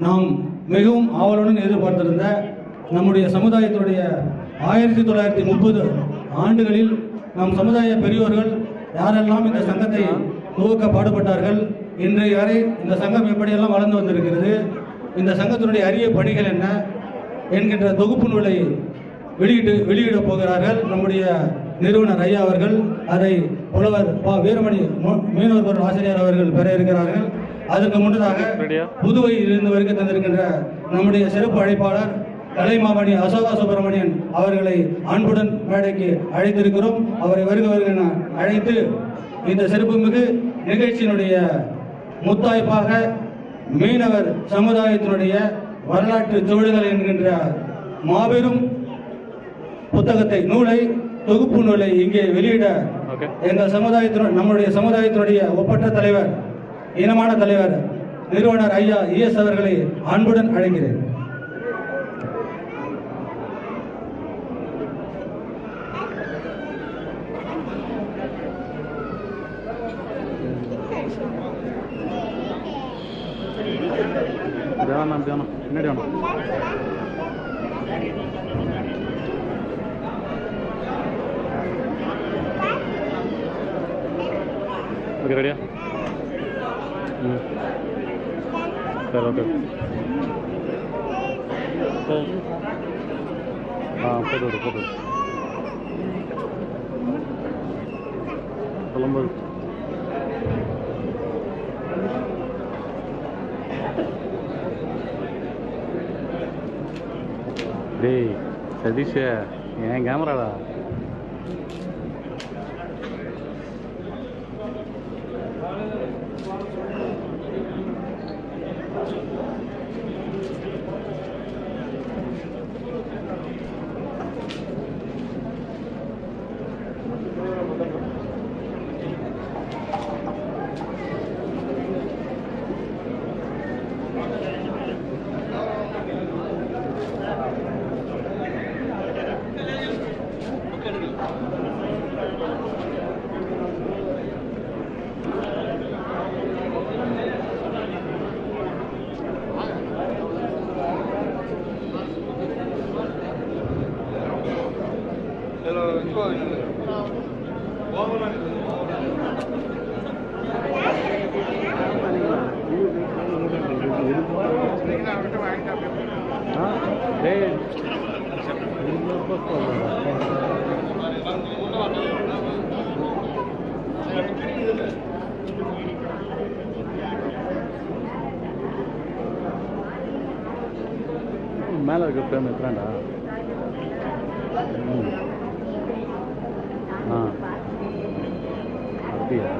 நாம் மிகவும் ஆவலுடன் எதிர்பார்த்திருந்த நம்முடைய சமுதாயத்தினுடைய 1930 ஆண்டுகளில் நம் சமுதாய பெரியோர்கள் யாரெல்லாம் இந்த சங்கத்தை துவக்க பாடுபட்டார்கள், இன்றைய வரை இந்த சங்கம் எப்படியெல்லாம் வளர்ந்து வந்திருக்கிறது, இந்த சங்கத்தினுடைய அரிய பணிகள் என்ன என்கின்ற தொகுப்பு நூலை வெளியிடப் போகிறார்கள் நம்முடைய நிறுவனர் ஐயா அவர்கள். அதை புலவர் வீரமணி மீனவர் ஆசிரியர் அவர்கள் பெற இருக்கிறார்கள். அதற்கு முன்னதாக புதுவையில் இருந்து வருகை தந்திருக்கின்ற நம்முடைய சிறப்பு அழைப்பாளர் கலைமாமணி அசோகா சுப்பிரமணியன் அவர்களை அன்புடன் மேடைக்கு அழைத்திருக்கிறோம். அவரை வருக அழைத்து இந்த சிறப்புமிகு நிகழ்ச்சியினுடைய முத்தாய்ப்பாக மீனவர் சமுதாயத்தினுடைய வரலாற்று தொழில்கள் என்கின்ற மாபெரும் புத்தகத்தை தொகுப்பு நூலை இங்கே வெளியிட எங்கள் நம்முடைய சமுதாயத்தினுடைய ஒப்பற்ற தலைவர், இனமான தலைவர், நிறுவனர் ஐயா ES அவர்களை அன்புடன் அழைக்கிறேன். பின்னாடி வேணும். ஓகே, ரெடியா? சரி, ஓகே. போட்டு சொல்லும்போது டேய் சதீஷ், என் கேமராடா. மேலே இருக்க ஃப்ரேம் எத்தனாண்டா? ஆ அப்படியா?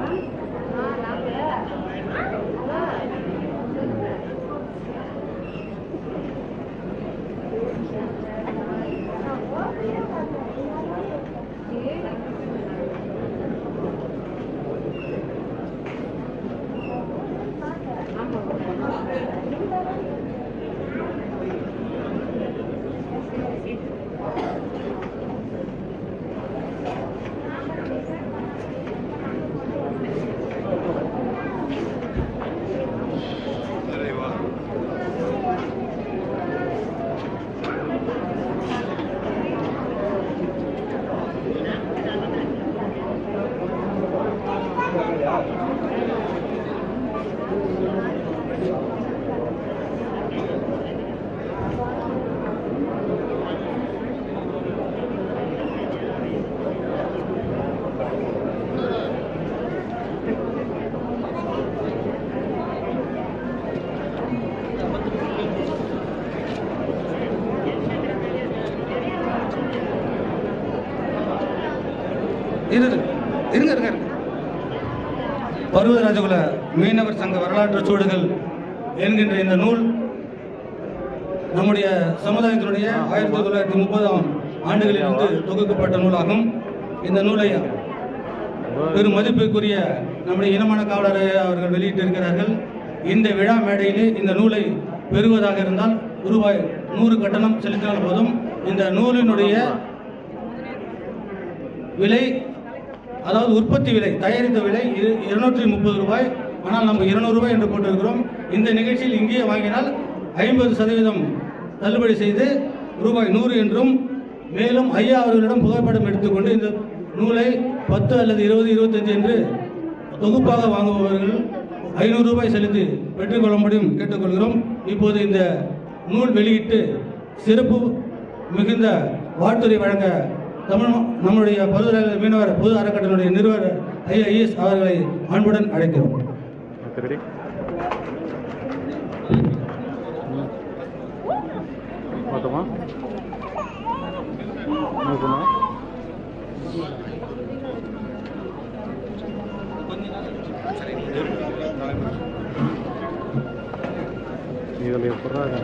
இருங்க. பர்வதராஜகுல மீனவர் சங்க வரலாற்று சூடுகள் என்கின்ற இந்த நூல் நம்முடைய சமுதாயத்தினுடைய 1930ஆம் ஆண்டுகளிலிருந்து தொகுக்கப்பட்ட நூலாகும். இந்த நூலை பெரும் மதிப்புக்குரிய நம்முடைய இனமான காவலர் அவர்கள் வெளியிட்டிருக்கிறார்கள். இந்த விழா மேடையிலே இந்த நூலை பெறுவதாக இருந்தால் ரூபாய் 100 கட்டணம் செலுத்தினால் போதும். இந்த நூலினுடைய விலை, அதாவது உற்பத்தி விலை, தயாரித்த விலை 230 ரூபாய். ஆனால் நம்ம 200 ரூபாய் என்று போட்டிருக்கிறோம். இந்த நிகழ்ச்சியில் இங்கேயே வாங்கினால் 50% தள்ளுபடி செய்து ரூபாய் 100 என்றும், மேலும் ஐயா அவர்களிடம் புகைப்படம் எடுத்துக்கொண்டு இந்த நூலை 10 அல்லது 20, 25 என்று தொகுப்பாக வாங்குபவர்கள் 500 ரூபாய் செலுத்தி பெற்றுக்கொள்ள முடியும் கேட்டுக்கொள்கிறோம். இப்போது இந்த நூல் வெளியிட்டு சிறப்பு மிகுந்த வாழ்த்துறை வழங்க நம்முடைய பருவதராஜ மீனவர் பொது அறக்கட்டளையுடைய நிறுவனர் ஐயா ஐஎஸ் அவர்களை அன்புடன் அழைக்கிறோம். இதில் எப்படாங்க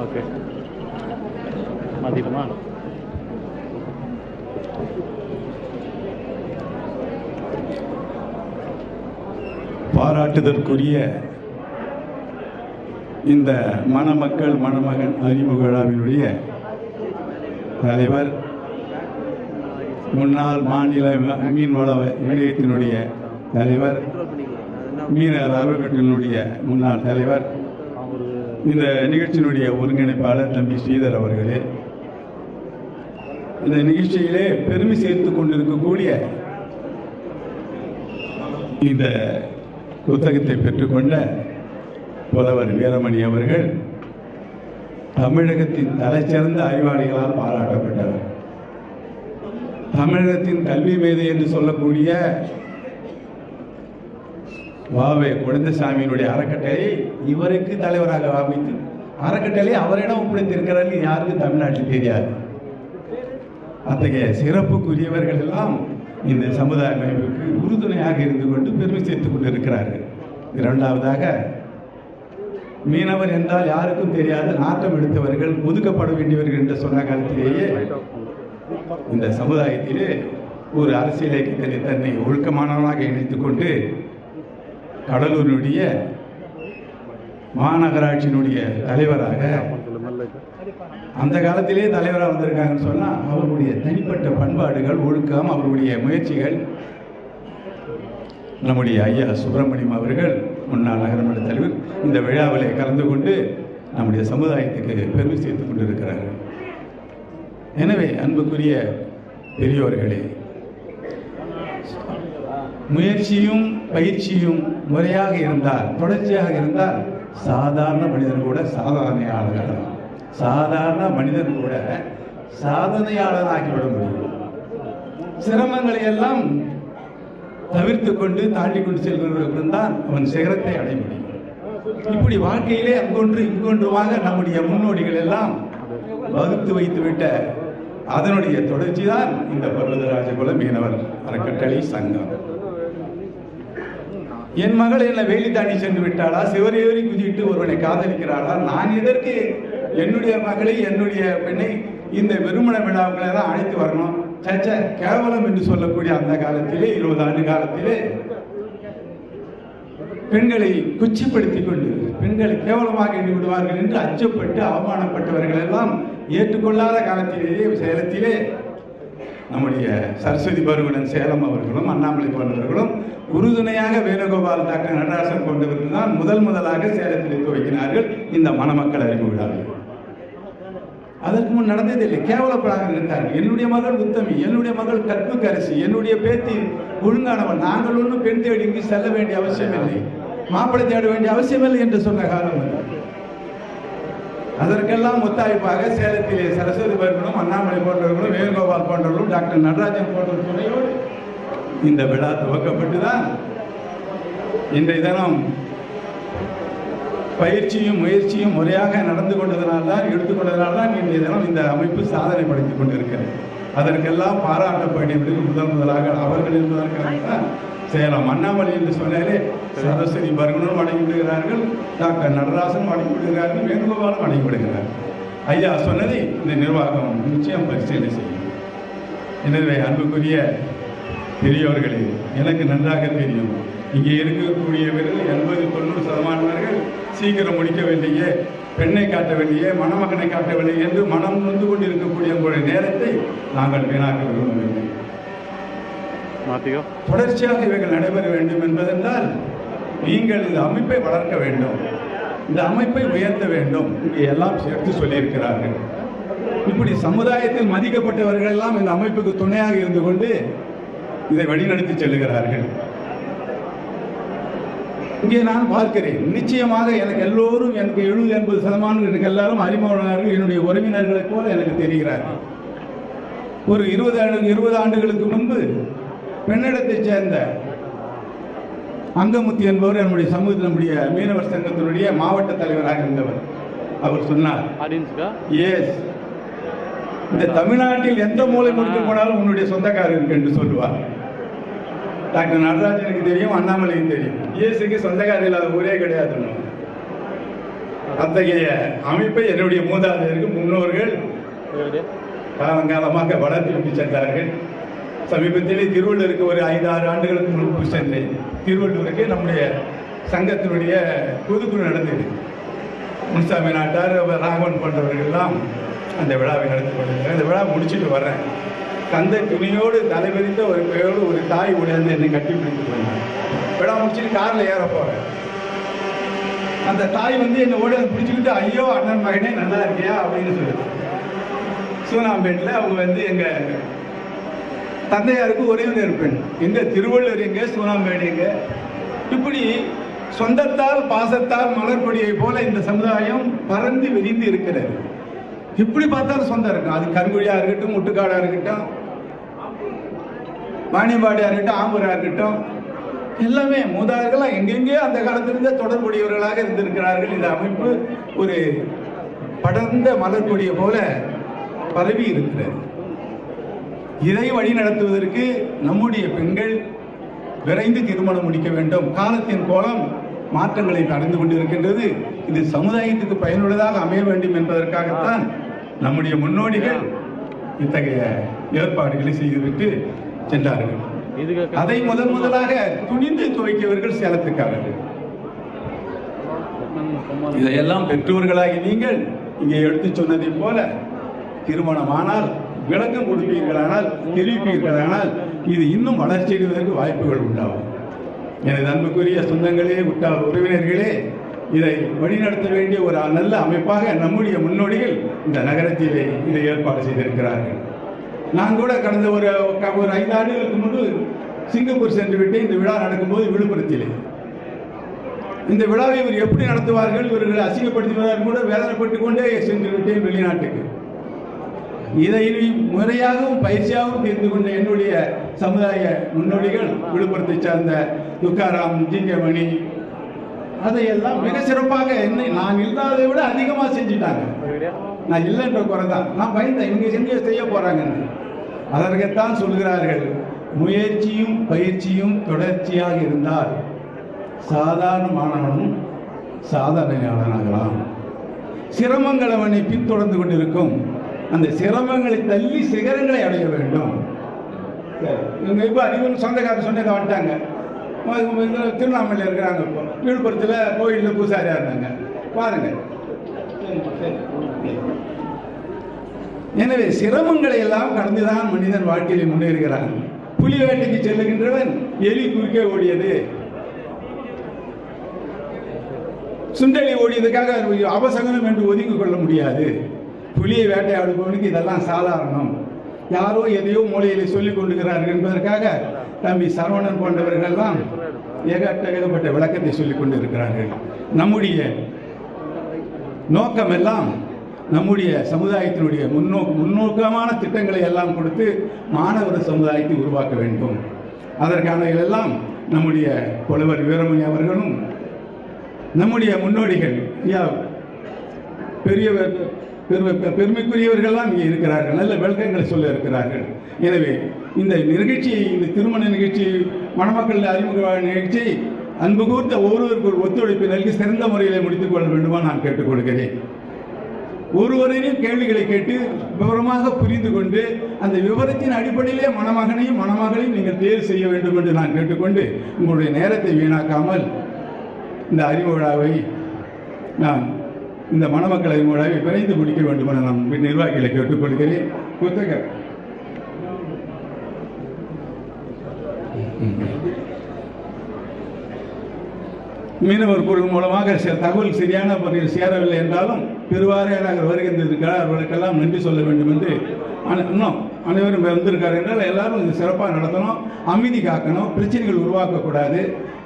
ஓகே மாற்றிடுமா? பாராட்டுதற்குரிய இந்த மணமக்கள் மணமகன் அறிமுக விழாவினுடைய தலைவர், முன்னாள் மாநில மீன்வள நிலையத்தினுடைய தலைவர், மீனவர் அறக்கட்டளையினுடைய முன்னாள் தலைவர், இந்த நிகழ்ச்சியினுடைய ஒருங்கிணைப்பாளர் தம்பி ஸ்ரீதர் அவர்களே, இந்த நிகழ்ச்சியிலே பெருமை சேர்த்து கொண்டிருக்கக்கூடிய இந்த புத்தகத்தை பெற்றுக்கொண்ட புலவர் வீரமணி அவர்கள் தமிழகத்தின் தலைச்சிறந்த அறிவாளிகளால் பாராட்டப்பட்டவர். தமிழகத்தின் கல்வி மேதை என்று சொல்லக்கூடிய வாவே குழந்தைசாமியினுடைய அறக்கட்டளை இவருக்கு தலைவராக அமைத்து அறக்கட்டளை அவரிடம் ஒப்படைத்திருக்கிறார்கள். யாருக்கும் தமிழ்நாட்டில் தெரியாது. அத்தகைய சிறப்புக்குரியவர்கள் எல்லாம் இந்த சமுதாய அமைப்புக்கு உறுதுணையாக இருந்து கொண்டு பெருமை சேர்த்துக் கொண்டிருக்கிறார்கள். இரண்டாவதாக, மீனவர் என்றால் யாருக்கும் தெரியாது, நாட்டம் எடுத்தவர்கள், ஒதுக்கப்பட வேண்டியவர்கள் என்று சொன்ன காலத்திலேயே இந்த சமுதாயத்திலே ஒரு அரசியல் இயக்கத்திலே தன்னை ஒழுக்கமானவனாக இணைத்துக் கொண்டு கடலூரினுடைய மாநகராட்சியினுடைய தலைவராக அந்த காலத்திலே தலைவராக வந்திருக்காங்கன்னு சொன்னால் அவருடைய தனிப்பட்ட பண்பாடுகள், ஒழுக்கம், அவருடைய முயற்சிகள். நம்முடைய ஐயா சுப்பிரமணியம் அவர்கள் முன்னாள் நகரமன்ற தலைவர் இந்த விழாவிலே கலந்து கொண்டு நம்முடைய சமுதாயத்துக்கு பெருமை சேர்த்துக் கொண்டிருக்கிறார்கள். எனவே அன்புக்குரிய பெரியோர்களே, முயற்சியும் பயிற்சியும் முறையாக இருந்தால், தொடர்ச்சியாக இருந்தால், சாதாரண மனிதன் கூட சாதனையாளர்கள், சாதாரண மனிதன் கூட சாதனையாளராகிவிட முடியும். சிரமங்களை எல்லாம் தவிர்த்து கொண்டு தாண்டி கொண்டு செல்கிறவர்களுக்கு தான் அவன் சிகரத்தை அடைய முடியும். இப்படி வாழ்க்கையிலே அங்கொன்று இங்கொன்றுமாக நம்முடைய முன்னோடிகள் எல்லாம் வகுத்து வைத்துவிட்ட அதனுடைய தொடர்ச்சி தான் இந்த பர்வதராஜகுல மீனவர் அறக்கட்டளை சங்கம். என் மகள் என்ன வேலி தாண்டி சென்று விட்டாளா, சிவரேறி குதிட்டு ஒருவனை காதலிக்கிறாளா, நான் எதற்கு என்னுடைய மகளை என்னுடைய பெண்ணை இந்த வெறுமண விழாக்களை தான் அழைத்து வரணும்? சச்ச கேவலம் என்று சொல்லக்கூடிய அந்த காலத்திலே 20 ஆண்டு காலத்திலே பெண்களை கொச்சிப்படுத்திக் கொண்டு பெண்களை கேவலமாக எண்ணி விடுவார்கள் என்று அச்சப்பட்டு அவமானப்பட்டவர்கள் எல்லாம் ஏற்றுக்கொள்ளாத காலத்திலேயே சேலத்திலே நம்முடைய சரஸ்வதி பருவனன் சேலம் அவர்களும் அண்ணாமலை போன்றவர்களும் உறுதுணையாக வேணுகோபால் டாக்டர் நடராசன் போன்றவர்கள் தான் முதலாக சேலத்தில் துவக்கினார்கள் இந்த மணமக்கள் அறிவு விழாவில். அதற்கு முன் நடந்ததில்லை, கேவலப்படாக இருந்தார்கள். என்னுடைய மகள் உத்தமி, என்னுடைய மகள் கற்புக்கரசி, என்னுடைய பேத்தி ஒழுங்கானவன், நாங்கள் ஒன்றும் பெண் தேடி இங்கு செல்ல வேண்டிய அவசியம் இல்லை, மாப்பிள்ளை தேட வேண்டிய அவசியம் இல்லை என்று சொன்ன காலம் அது. அதற்கெல்லாம் ஒத்தாய்ப்பாக சேலத்திலே சரஸ்வதி பருவனும் அண்ணாமலை போன்றவர்களும் வேணுகோபால் போன்றவர்களும் டாக்டர் நடராஜன் போன்ற துணையோடு இந்த விழா துவக்கப்பட்டுதான் இன்றைய தினம் பயிற்சியும் முயற்சியும் முறையாக நடந்து கொண்டதனால்தான் எடுத்துக்கொண்டதனால்தான் இன்றைய தினம் இந்த அமைப்பு சாதனை படுத்திக் கொண்டிருக்கிறது. அதற்கெல்லாம் பாராட்டப்படியவர்கள் முதலாக அவர்கள் என்பதற்காக சேலம் அண்ணாமலை என்று சொன்னாலே சரஸ்வதி பருவனும் வணங்கி விடுகிறார்கள், டாக்டர் நடராசனும் வணங்கி விடுகிறார்கள், வேணுகோபாலும் வணங்கி விடுகிறார்கள். ஐயா சொன்னதை இந்த நிர்வாகம் நிச்சயம் பரிசீலனை செய்யும். எனவே அன்புக்குரிய பெரியவர்களே, எனக்கு நன்றாக தெரியும் இங்கே இருக்கக்கூடியவர்கள் 80-90% சீக்கிரம் முடிக்க வேண்டிய, பெண்ணை காட்ட வேண்டிய, மணமகனை காட்ட வேண்டிய என்று மனம் நொந்து கொண்டிருக்கக்கூடிய உங்களுடைய நேரத்தை நாங்கள் வீணாக்க விரும்பவில்லை. தொடர்ச்சியாக இவைகள் நடைபெற வேண்டும் என்பதென்றால் நீங்கள் இந்த அமைப்பை வளர்க்க வேண்டும், இந்த அமைப்பை உயர்த்த வேண்டும், இங்கே எல்லாம் சேர்த்து சொல்லியிருக்கிறார்கள். இப்படி சமுதாயத்தில் மதிக்கப்பட்டவர்கள் எல்லாம் இந்த அமைப்புக்கு துணையாக இருந்து கொண்டு இதை வழிநடத்தி செல்லுகிறார்கள். இங்கே நான் பார்க்கிறேன், நிச்சயமாக எனக்கு எல்லோரும் எனக்கு 70-80% எனக்கு எல்லாரும் அறிமுகமானவர்கள், என்னுடைய உறவினர்களைப் போல எனக்கு தெரிகிறார்கள். ஒரு 20 ஆண்டுகளுக்கு முன்பு பெண்ணிடத்தைச் சேர்ந்த அங்கமுத்தி என்பவர் நம்முடைய மீனவர் சங்கத்தினுடைய மாவட்ட தலைவராக இருந்தவர். அவர் சொன்னார், எஸ், இந்த தமிழ்நாட்டில் எந்த மூலை முடுக்க போனாலும் உன்னுடைய சொந்தக்காரர் இருக்கு என்று சொல்லுவார். டாக்டர் நடராஜனுக்கு தெரியும், அண்ணாமலைக்கு தெரியும், இயேசுக்கு சொந்தக்காரர் இல்லாத ஊரே கிடையாது. அத்தகைய அமைப்பை என்னுடைய மூதாதையருக்கு முன்னோர்கள் காலங்காலமாக வளர்த்து விட்டு சென்றார்கள். சமீபத்திலே திருவள்ளூருக்கு ஒரு 5-6 ஆண்டுகளுக்கு முன்பு சென்றேன். திருவள்ளூருக்கு நம்முடைய சங்கத்தினுடைய பொதுக்குழு நடந்தது. முன்சாமி நாட்டார், ராகவன் போன்றவர்கள் எல்லாம் அந்த விழாவை நடத்தி கொண்டிருக்கிறேன். அந்த விழா முடிச்சுட்டு வர்றேன். கந்த துணியோடு தலைவரித்த ஒரு பெயோடு ஒரு தாய் உடையாந்து என்னை கட்டி பிடித்து போனார். விழா முடிச்சுட்டு காரில் ஏற போகிறேன். அந்த தாய் என்னை ஓடி பிடிச்சிக்கிட்டு, ஐயோ அண்ணன் மகனே நல்லா இருக்கியா அப்படின்னு சொல்லுது. சூனாம்பேட்டில் அவங்க எங்கள் தந்தையாருக்கு ஒரே ஒரு பெண், எங்க திருவள்ளூர் எங்க, சூனாம்பேடு எங்க. இப்படி சொந்தத்தால் பாசத்தால் மலர்கொடியை போல இந்த சமுதாயம் பறந்து விரிந்து இருக்கிறது. இப்படி பார்த்தாலும் சொந்தம் இருக்கும். அது கருங்குழியா இருக்கட்டும், முட்டுக்காடா இருக்கட்டும், வாணியம்பாடியா இருக்கட்டும், ஆம்பூரா இருக்கட்டும், எல்லாமே மூதாதையர்களாக எங்கெங்கே அந்த காலத்திலிருந்தே தொடர்புடையவர்களாக இருந்திருக்கிறார்கள். இந்த அமைப்பு ஒரு படர்ந்த மலர்கொடியை போல பரவி இருக்கிறது. இதை வழி நடத்துவதற்கு நம்முடைய பெண்கள் விரைந்து திருமணம் முடிக்க வேண்டும். காலத்தின் கோலம் மாற்றங்களை அடைந்து கொண்டிருக்கின்றது. இது சமுதாயத்துக்கு பயனுள்ளதாக அமைய வேண்டும் என்பதற்காகத்தான் நம்முடைய முன்னோடிகள் இத்தகைய ஏற்பாடுகளை செய்துவிட்டு சென்றார்கள். அதை முதலாக துணிந்து துவைக்கவர்கள் சேலத்துக்காரர்கள். இதையெல்லாம் பெற்றோர்களாகி நீங்கள் இங்கே எடுத்து சொன்னதை போல திருமணமானால் விளக்கம் கொடுப்பீர்களானால், தெரிவிப்பீர்களானால் இது இன்னும் வளர்ச்சி அடைவதற்கு வாய்ப்புகள் உண்டாகும். எனது அன்புக்குரிய சொந்தங்களே, உற்றார் உறவினர்களே, இதை வழிநடத்த வேண்டிய ஒரு நல்ல அமைப்பாக நம்முடைய முன்னோடிகள் இந்த நகரத்திலே இதை ஏற்பாடு செய்திருக்கிறார்கள். நான் கூட கடந்த ஒரு 5 ஆண்டுகளுக்கு முன்பு சிங்கப்பூர் சென்று விட்டு இந்த விழா நடக்கும்போது விழுப்புரத்திலே இந்த விழாவை இவர் எப்படி நடத்துவார்கள், இவர்கள் அசிங்கப்படுத்துவார்கள் கூட வேதனைப்பட்டு கொண்டே சென்று விட்டேன் வெளிநாட்டுக்கு. இதை முறையாகவும் பயிற்சியாகவும் தெரிந்து கொண்ட என்னுடைய சமுதாய முன்னோடிகள் விழுப்புரத்தை சார்ந்த துக்காராம், ஜிங்கமணி அதையெல்லாம் மிக சிறப்பாக என்னை நான் இல்லாததை விட அதிகமாக செஞ்சுட்டாங்க. நான் இல்லைன்ற குறை தான், நான் பயந்தேன் இவங்க செஞ்சு செய்ய போறாங்கன்னு. அதற்குத்தான் சொல்கிறார்கள், முயற்சியும் பயிற்சியும் தொடர்ச்சியாக இருந்தால் சாதாரண மாணவனும் சாதனையாளனாகலாம். சிரமங்கள் அவனை பின்தொடர்ந்து கொண்டிருக்கும். அந்த சிரமங்களை தள்ளி சிகரங்களை அடைய வேண்டும். இவங்க இப்போ அறிவு சொந்தக்காரர் சொன்னதை வந்துட்டாங்க. திருவண்ணாமலையில் இருக்கிறாங்க, இப்போ விழுப்புரத்தில் கோயிலில் பூசாரியா இருந்தாங்க பாருங்க. எனவே சிரமங்களை எல்லாம் கடந்துதான் மனிதன் வாழ்க்கையில் முன்னேறுகிறான். புலி வேட்டைக்கு செல்லுகின்றவன் எலி குறுக்கே ஓடியது, சுண்டலி ஓடியதுக்காக அபசகனம் என்று ஒதுக்கிக் கொள்ள முடியாது. புலியை வேட்டையாடுபவனுக்கு இதெல்லாம் சாதாரணம். யாரோ எதையோ மூலையிலே சொல்லிக் கொண்டிருக்கிறார்கள் என்பதற்காக தம்பி சரவணன் போன்றவர்கள் எல்லாம் ஏகப்பட்ட விளக்கத்தை சொல்லிக் கொண்டிருக்கிறார்கள். நம்முடைய நோக்கம் எல்லாம் நம்முடைய சமுதாயத்தினுடைய முன்னோக்கமான திட்டங்களை எல்லாம் கொடுத்து மாணவர் சமுதாயத்தை உருவாக்க வேண்டும். அதற்கான எல்லாம் நம்முடைய புலவர் வீரமணி அவர்களும் நம்முடைய முன்னோடிகள் பெருமைக்குரியவர்கள்லாம் இங்கே இருக்கிறார்கள், நல்ல விளக்கங்களை சொல்ல இருக்கிறார்கள். எனவே இந்த நிகழ்ச்சியை, இந்த திருமண நிகழ்ச்சி, மணமக்கள் அறிமுக நிகழ்ச்சியை அன்பு கூர்ந்த ஒருவருக்கு ஒரு ஒத்துழைப்பு நல்கி சிறந்த முறையில் முடித்துக் கொள்ள வேண்டுமா நான் கேட்டுக்கொள்கிறேன். ஒருவரையும் கேள்விகளை கேட்டு விவரமாக புரிந்து கொண்டு அந்த விவரத்தின் அடிப்படையிலே மணமகனையும் மணமகளையும் நீங்கள் தேர்வு செய்ய வேண்டும் என்று நான் கேட்டுக்கொண்டு உங்களுடைய நேரத்தை வீணாக்காமல் இந்த அறிவு விழாவை நான் இந்த மணமக்கள் அறிவு விழாவை விரைந்து முடிக்க வேண்டும் என நான் நிர்வாகிகளை கேட்டுக்கொள்கிறேன். புத்தக மீனவர் குழு மூலமாக தகவல் சரியான முறையில் சேரவில்லை என்றாலும் பெருவாரியாக வருகின்றிருக்கிறார். அவர்களுக்கெல்லாம் நன்றி சொல்ல வேண்டும் என்று இன்னும் அனைவரும் வந்திருக்காரு என்றால் எல்லாரும் இது சிறப்பாக நடத்தணும், அமைதி காக்கணும், பிரச்சனைகள் உருவாக்கக்கூடாது.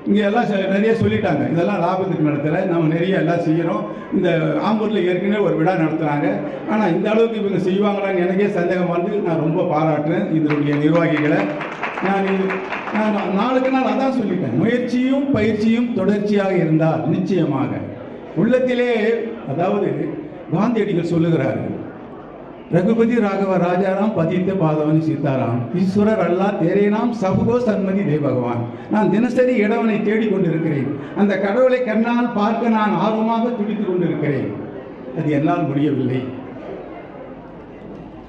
இங்கே எல்லாம் நிறைய சொல்லிட்டாங்க, இதெல்லாம் லாபத்துக்கு நடத்தலை, நம்ம நிறைய எல்லாம் செய்கிறோம். இந்த ஆம்பூரில் ஏற்கனவே ஒரு விழா நடத்துகிறாங்க, ஆனால் இந்த அளவுக்கு இவங்க செய்வாங்களான்னு எனக்கே சந்தேகம் வந்து நான் ரொம்ப பாராட்டுறேன் இதனுடைய நிர்வாகிகளை. நான் நாளுக்கு நாள் அதான் சொல்லிட்டேன், முயற்சியும் பயிற்சியும் தொடர்ச்சியாக இருந்தால் நிச்சயமாக உள்ளத்திலே, அதாவது காந்தியடிகள் சொல்லுகிறார்கள், ரகுபதி ராகவ ராஜாராம் பதித்த பாதவனி சீதாராம் ஈஸ்வரர் அல்லா தேரேனாம் சபுகோ சன்மதி தே பகவான். நான் தினசரி இடவனை தேடிக்கொண்டிருக்கிறேன், அந்த கடவுளை கண்ணால் பார்க்க நான் ஆர்வமாக துடித்துக் கொண்டிருக்கிறேன். அது என்னால் முடியவில்லை.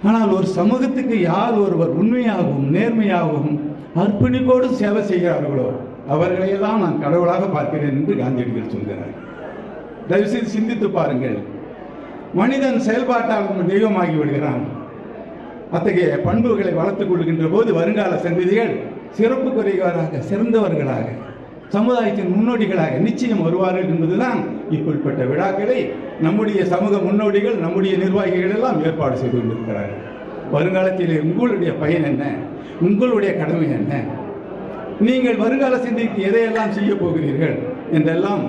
ஆனால் ஒரு சமூகத்துக்கு யார் ஒருவர் உண்மையாகவும் நேர்மையாகவும் அர்ப்பணிப்போடு சேவை செய்கிறார்களோ அவர்களையெல்லாம் நான் கடவுளாக பார்க்கிறேன் என்று காந்தியடிகள் சொல்கிறார். தயவுசெய்து சிந்தித்து பாருங்கள். மனிதன் செயல்பாட்டால் தெய்வமாகி விடுகிறான். அத்தகைய பண்புகளை வளர்த்துக் கொள்கின்ற போது வருங்கால சந்ததிகள் சிறப்பு குறைவாராக, சிறந்தவர்களாக, சமுதாயத்தின் முன்னோடிகளாக நிச்சயம் வருவார்கள் என்பதுதான் இப்படிப்பட்ட விழாக்களை நம்முடைய சமூக முன்னோடிகள், நம்முடைய நிர்வாகிகள் எல்லாம் ஏற்பாடு செய்து கொண்டிருக்கிறார்கள். வருங்காலத்திலே உங்களுடைய பயன் என்ன, உங்களுடைய கடமை என்ன, நீங்கள் வருங்கால சந்ததிக்கு எதையெல்லாம் செய்ய போகிறீர்கள் என்றெல்லாம்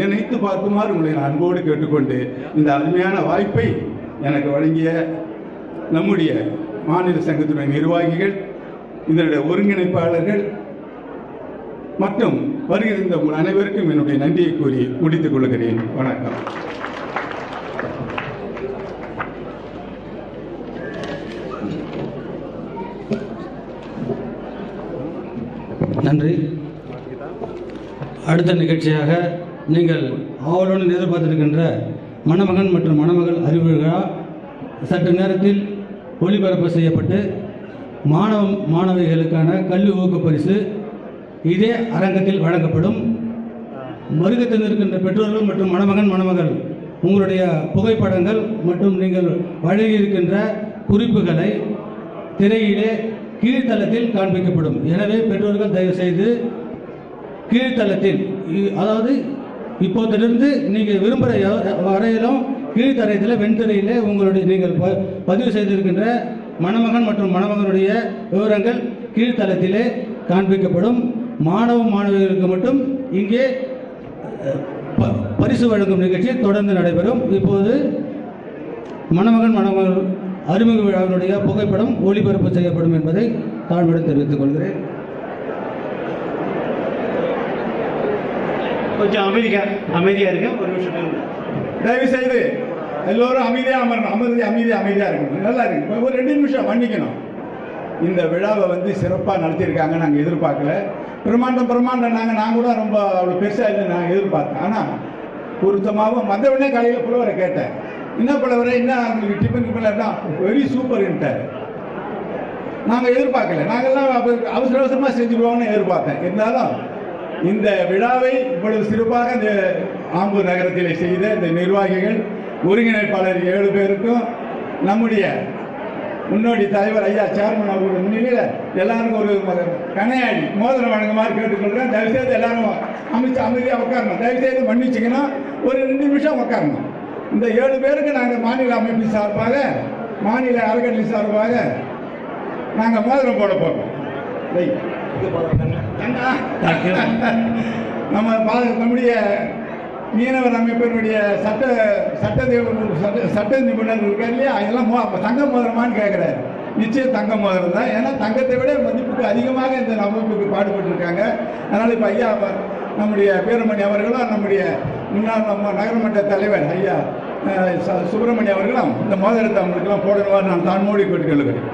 நினைத்து பார்க்குமாறு உங்களை நான் அன்போடு கேட்டுக்கொண்டு இந்த அருமையான வாய்ப்பை எனக்கு வழங்கிய நம்முடைய மாநில சங்கத்துடைய நிர்வாகிகள், இதனுடைய ஒருங்கிணைப்பாளர்கள் மற்றும் வருகின்ற உங்கள் அனைவருக்கும் என்னுடைய நன்றியை கூறி முடித்துக் கொள்கிறேன். வணக்கம். நன்றி. அடுத்த நிகழ்ச்சியாக நீங்கள் ஆவலுடன் எதிர்பார்த்திருக்கின்ற மணமகன் மற்றும் மணமகள் அறிவு விழா சற்று நேரத்தில் ஒளிபரப்பு செய்யப்பட்டு மாணவிகளுக்கான கல்வி ஊக்க பரிசு இதே அரங்கத்தில் வழங்கப்படும். வருகை தந்திருக்கின்ற பெற்றோர்கள் மற்றும் மணமகன் மணமகள் உங்களுடைய புகைப்படங்கள் மற்றும் நீங்கள் வழங்கியிருக்கின்ற குறிப்புகளை திரையிலே கீழ்த்தளத்தில் காண்பிக்கப்படும். எனவே பெற்றோர்கள் தயவுசெய்து கீழ்த்தளத்தில், அதாவது இப்போதிலிருந்து நீங்கள் விரும்புகிற வரையிலும் கீழ்த்தரையில் வெண்திரையில் உங்களுடைய நீங்கள் பதிவு செய்திருக்கின்ற மணமகன் மற்றும் மணமகனுடைய விவரங்கள் கீழ்த்தளத்திலே காண்பிக்கப்படும். மாணவ மாணவிகளுக்கு மட்டும் இங்கே பரிசு வழங்கும் நிகழ்ச்சி தொடர்ந்து நடைபெறும். இப்போது மணமகன் மணமகள் அறிமுக விழாவினுடைய புகைப்படம் ஒளிபரப்பு செய்யப்படும் என்பதை தாழ்மையுடன் தெரிவித்துக் கொள்கிறேன். கொஞ்சம் அமைதியாக இருக்க ஒரு நிமிஷம். தயவு செய்து எல்லோரும் அமைதியாக அமரணும். அமைதியாக இருக்கணும். நல்லா இருக்கு. ஒரு 2 நிமிஷம் மன்னிக்கணும். இந்த விழாவை வந்து சிறப்பாக நடத்தியிருக்காங்க. நாங்கள் எதிர்பார்க்கல. பிரம்மாண்டம் நான் கூட ரொம்ப அவ்வளோ பெருசாக இல்லை நான் எதிர்பார்த்தேன். ஆனால் பொருத்தமாகவும் வந்தவுடனே காலையில் புலவரை கேட்டேன், என்ன புலவரை என்ன அவங்களுக்கு டிஃபன் வெரி சூப்பர்ன்ட்டார். நாங்கள் எதிர்பார்க்கல. நாங்கள்லாம் அவசரமாக செஞ்சுருவோம்னு எதிர்பார்த்தேன். இருந்தாலும் இந்த விழாவை இவ்வளவு சிறப்பாக இந்த ஆம்பூர் நகரத்தில் செய்த இந்த நிர்வாகிகள், ஒருங்கிணைப்பாளர் 7 பேருக்கும், நம்முடைய முன்னோடி தலைவர் ஐயா சேர்மன் அவர்கள் முன்னிலையில் எல்லாருக்கும் ஒரு கனையாடி மோதிரம் வழங்குமாறு கேட்டுக்கொள்கிறேன். தயவுசெய்து எல்லாரும் அமைதியாக உட்காரணும். தயவுசெய்து மன்னிச்சிங்கன்னா ஒரு 2 நிமிஷம் உட்காரணும். இந்த 7 பேருக்கு நாங்கள் மாநில அமைப்பு சார்பாக, மாநில அறக்கட்டளை சார்பாக நாங்கள் மோதிரம் போட போகிறோம். நம்முடைய மீனவர் அமைப்பினுடைய சட்ட நிபுணர் இருக்கார் இல்லையா, அதெல்லாம் தங்க மோதிரமான்னு கேட்குறாரு. நிச்சயம் தங்க மோதிரம் தான். ஏன்னா தங்கத்தை விட மதிப்புக்கு அதிகமாக இந்த அமைப்புக்கு பாடுபட்டுருக்காங்க. அதனால் இப்போ ஐயா நம்முடைய வீரமணி அவர்களும், நம்முடைய முன்னாள் நம்ம நகரமன்ற தலைவர் ஐயா சுப்பிரமணியம் அவர்களும் இந்த மோதிரத்தை அவங்களுக்கெல்லாம் போடுவார் நான் தான் மூடி கேட்டுக்கொள்கிறேன்.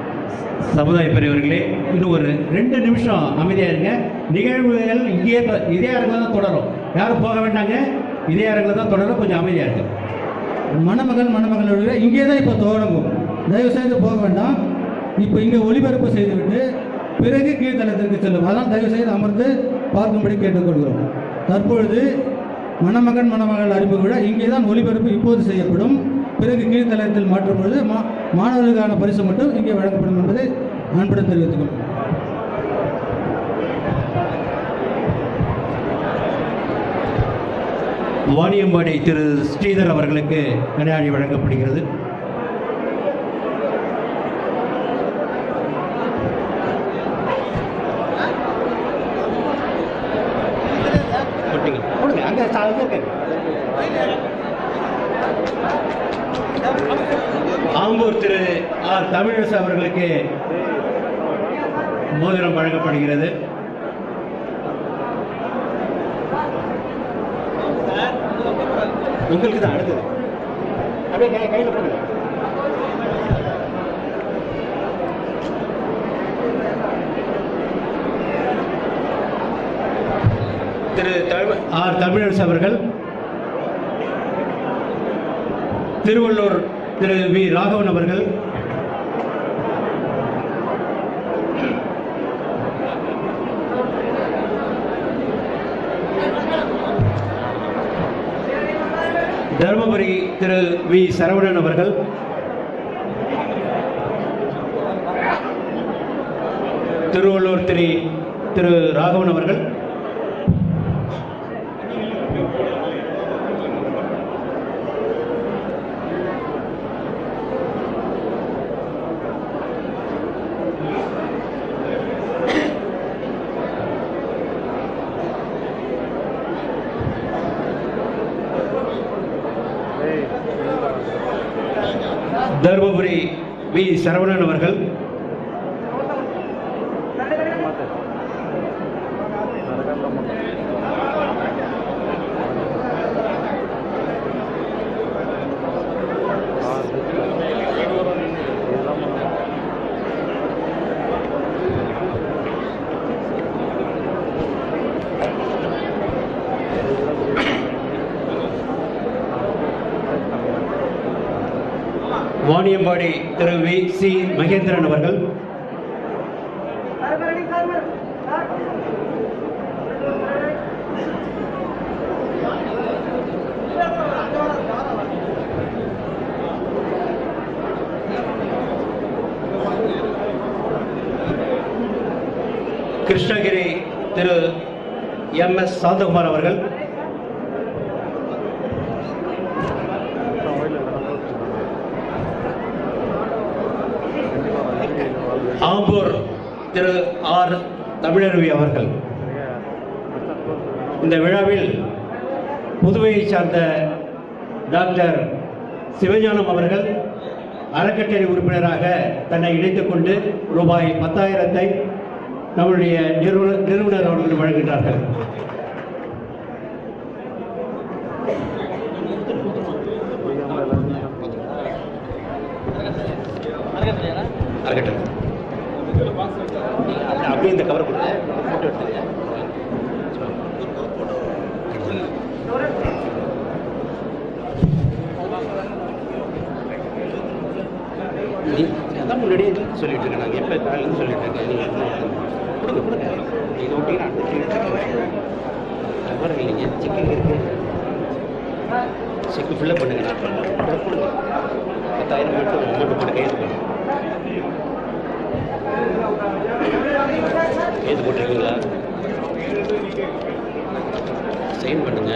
சமுதாய பெரியவர்களே, இன்னும் ஒரு 2 நிமிஷம் அமைதியாக இருங்க. நிகழ்வுகள் இங்கே இதே அரங்கில் தான் தொடரும். யாரும் போக வேண்டாங்க. இதே அரங்கில் தான் தொடரும். கொஞ்சம் அமைதியாக இருக்கு. மணமகளுடைய இங்கே தான் இப்போ தொடங்கும். தயவுசெய்து போக வேண்டாம். இப்போ இங்கே ஒளிபரப்பு செய்துவிட்டு பிறகு கீழ்த்தளத்திற்கு செல்லும். அதான் தயவுசெய்து அமர்ந்து பார்க்கும்படி கேட்டுக்கொள்கிறோம். தற்பொழுது மணமகள் அறிமுக விழா இங்கே தான் ஒளிபரப்பு இப்போது செய்யப்படும். பிறகு கீழ்த்தளத்தில் மாற்றும் பொழுது மாணவர்களுக்கான பரிசு மட்டும் இங்கே வழங்கப்படும் என்பதை அன்புடன் தெரிவித்துக் கொள்கிறோம். வாணியம்பாடி திரு ஸ்ரீதர் அவர்களுக்கு கனையாழி வழங்கப்படுகிறது. ஆம்பூர் திரு ஆர் தமிழரசு அவர்களுக்கு மோதிரம் வழங்கப்படுகிறது. உங்களுக்கு தான் அடுத்தது. அப்படியே கையில் போடுங்க. திரு ஆர் தமிழரசு அவர்கள், திருவள்ளூர் திரு வி ராகவன் அவர்கள், தருமபுரி திரு வி சரவணன் அவர்கள், திருவள்ளூர் திரு ராகவன் அவர்கள், தருமபுரி வி சரவணன் அவர்கள், வாணியம்பாடி திரு வி சி மகேந்திரன் அவர்கள், கிருஷ்ணகிரி திரு எம்.எஸ். சாந்தகுமார் அவர்கள், ஆம்பூர் திரு ஆர் தமிழருவி அவர்கள். இந்த விழாவில் புதுவையை சார்ந்த டாக்டர் சிவஞானம் அவர்கள், அறக்கட்டளை உறுப்பினராக தன்னை இணைத்துக் கொண்டு ரூபாய் 10,000 நம்முடைய நிறுவனர் அவர்கள் வழங்குகிறார்கள். அப்படியே இந்த கவர் கொடுங்க. அதான் முன்னாடியே சொல்லிட்டு இருக்கேன். நாங்கள் எப்போ காலையில் சொல்லிட்டு இருக்கேன். நீங்கள் கொடுங்க இது விட்டீங்கன்னா அடுத்த கவர் இல்லைங்க. செக்கிங் இருக்கு. செக்கு ஃபில்லப் பண்ணுங்க. கொடுங்க 10,000 மட்டும் அமௌண்ட் போட்டு கைது பண்ணுங்க. கைது போட்டிருக்கீங்களா? சைன் பண்ணுங்க.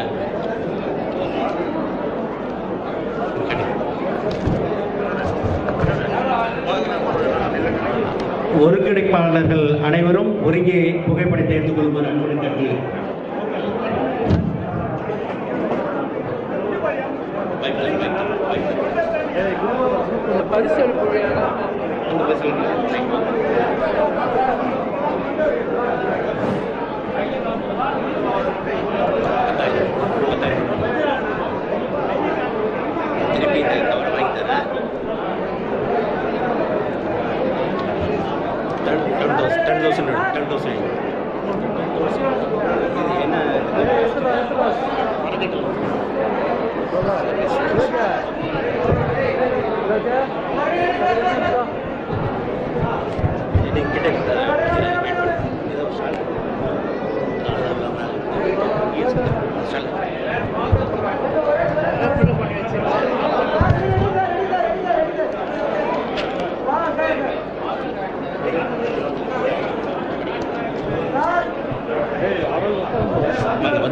ஒருங்கிணைப்பாளர்கள் அனைவரும் ஒருங்கே புகைப்படத்தை எடுத்துக் கொள்ளுமாறு அன்புடன் கேட்கிறேன்.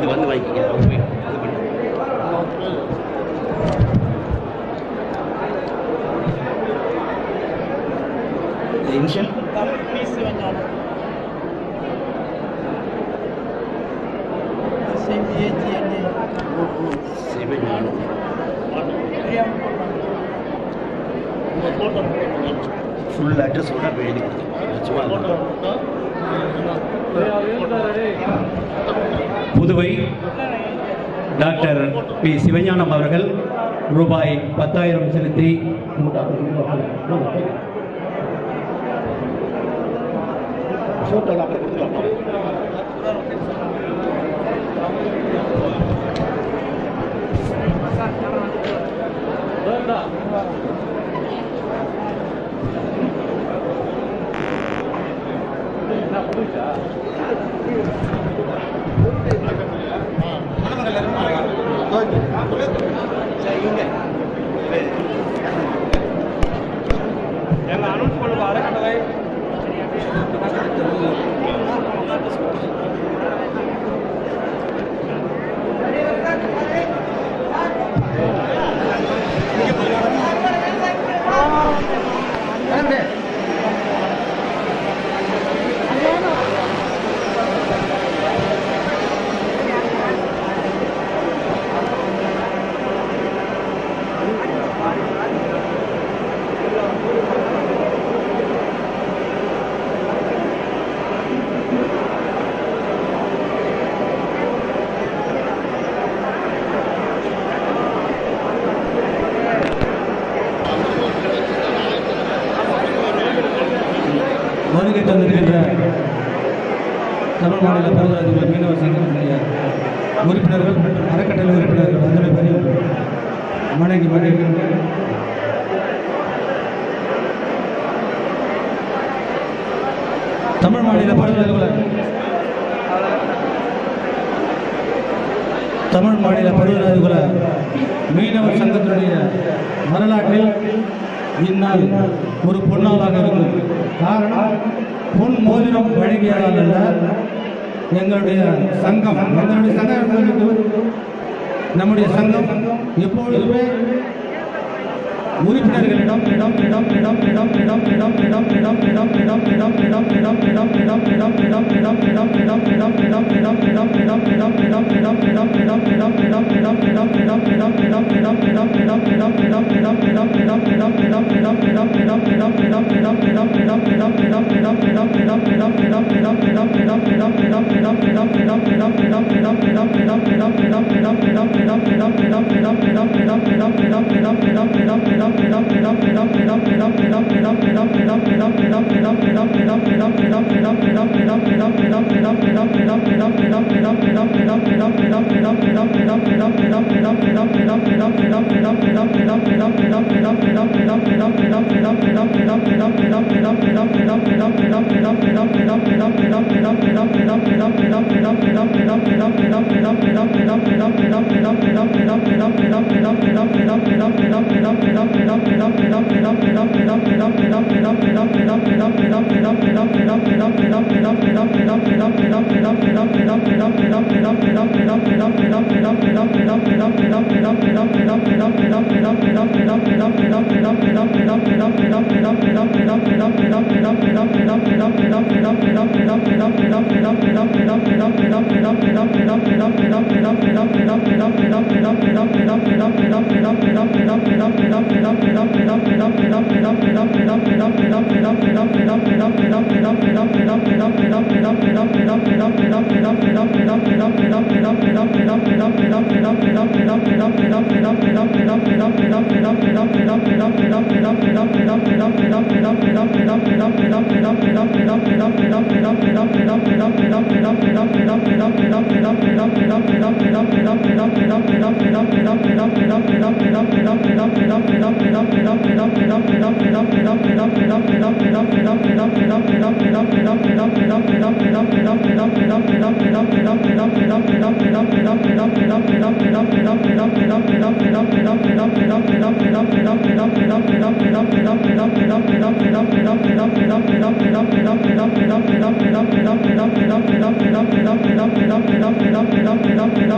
வந்து வாங்கிக்கங்க. இன்ஷியல் ஃபுல் அட்ரஸ் கூட எழுதி புதுவை டாக்டர் பி சிவஞானம் அவர்கள் ரூபாய் 10,000 செலுத்தி அனௌன்ஸ் பண்ணுவா அறக்கட்டளை வருகை தந்திருக்கின்ற தமிழ் மாநில பருவராஜ் மீனவர் சங்கத்தினுடைய உறுப்பினர்கள் அறக்கட்டளை உறுப்பினர்கள் அத்தனை பேரையும் வணங்கி மகிழ்கின்றனர். தமிழ் மாநில பருவ அலுவலர் தமிழ் மாநில பருவ அலுவலர் மீனவர் சங்கத்தினுடைய வரலாற்றில் இந்நாள் ஒரு பொன்னாளாக இருக்கும். காரணம் பொன் மோதிரம் வழங்கியதால் அல்ல, எங்களுடைய சங்கம் நம்முடைய சங்கம் எப்பொழுதுமே உறுப்பினர்களிடம் Pidam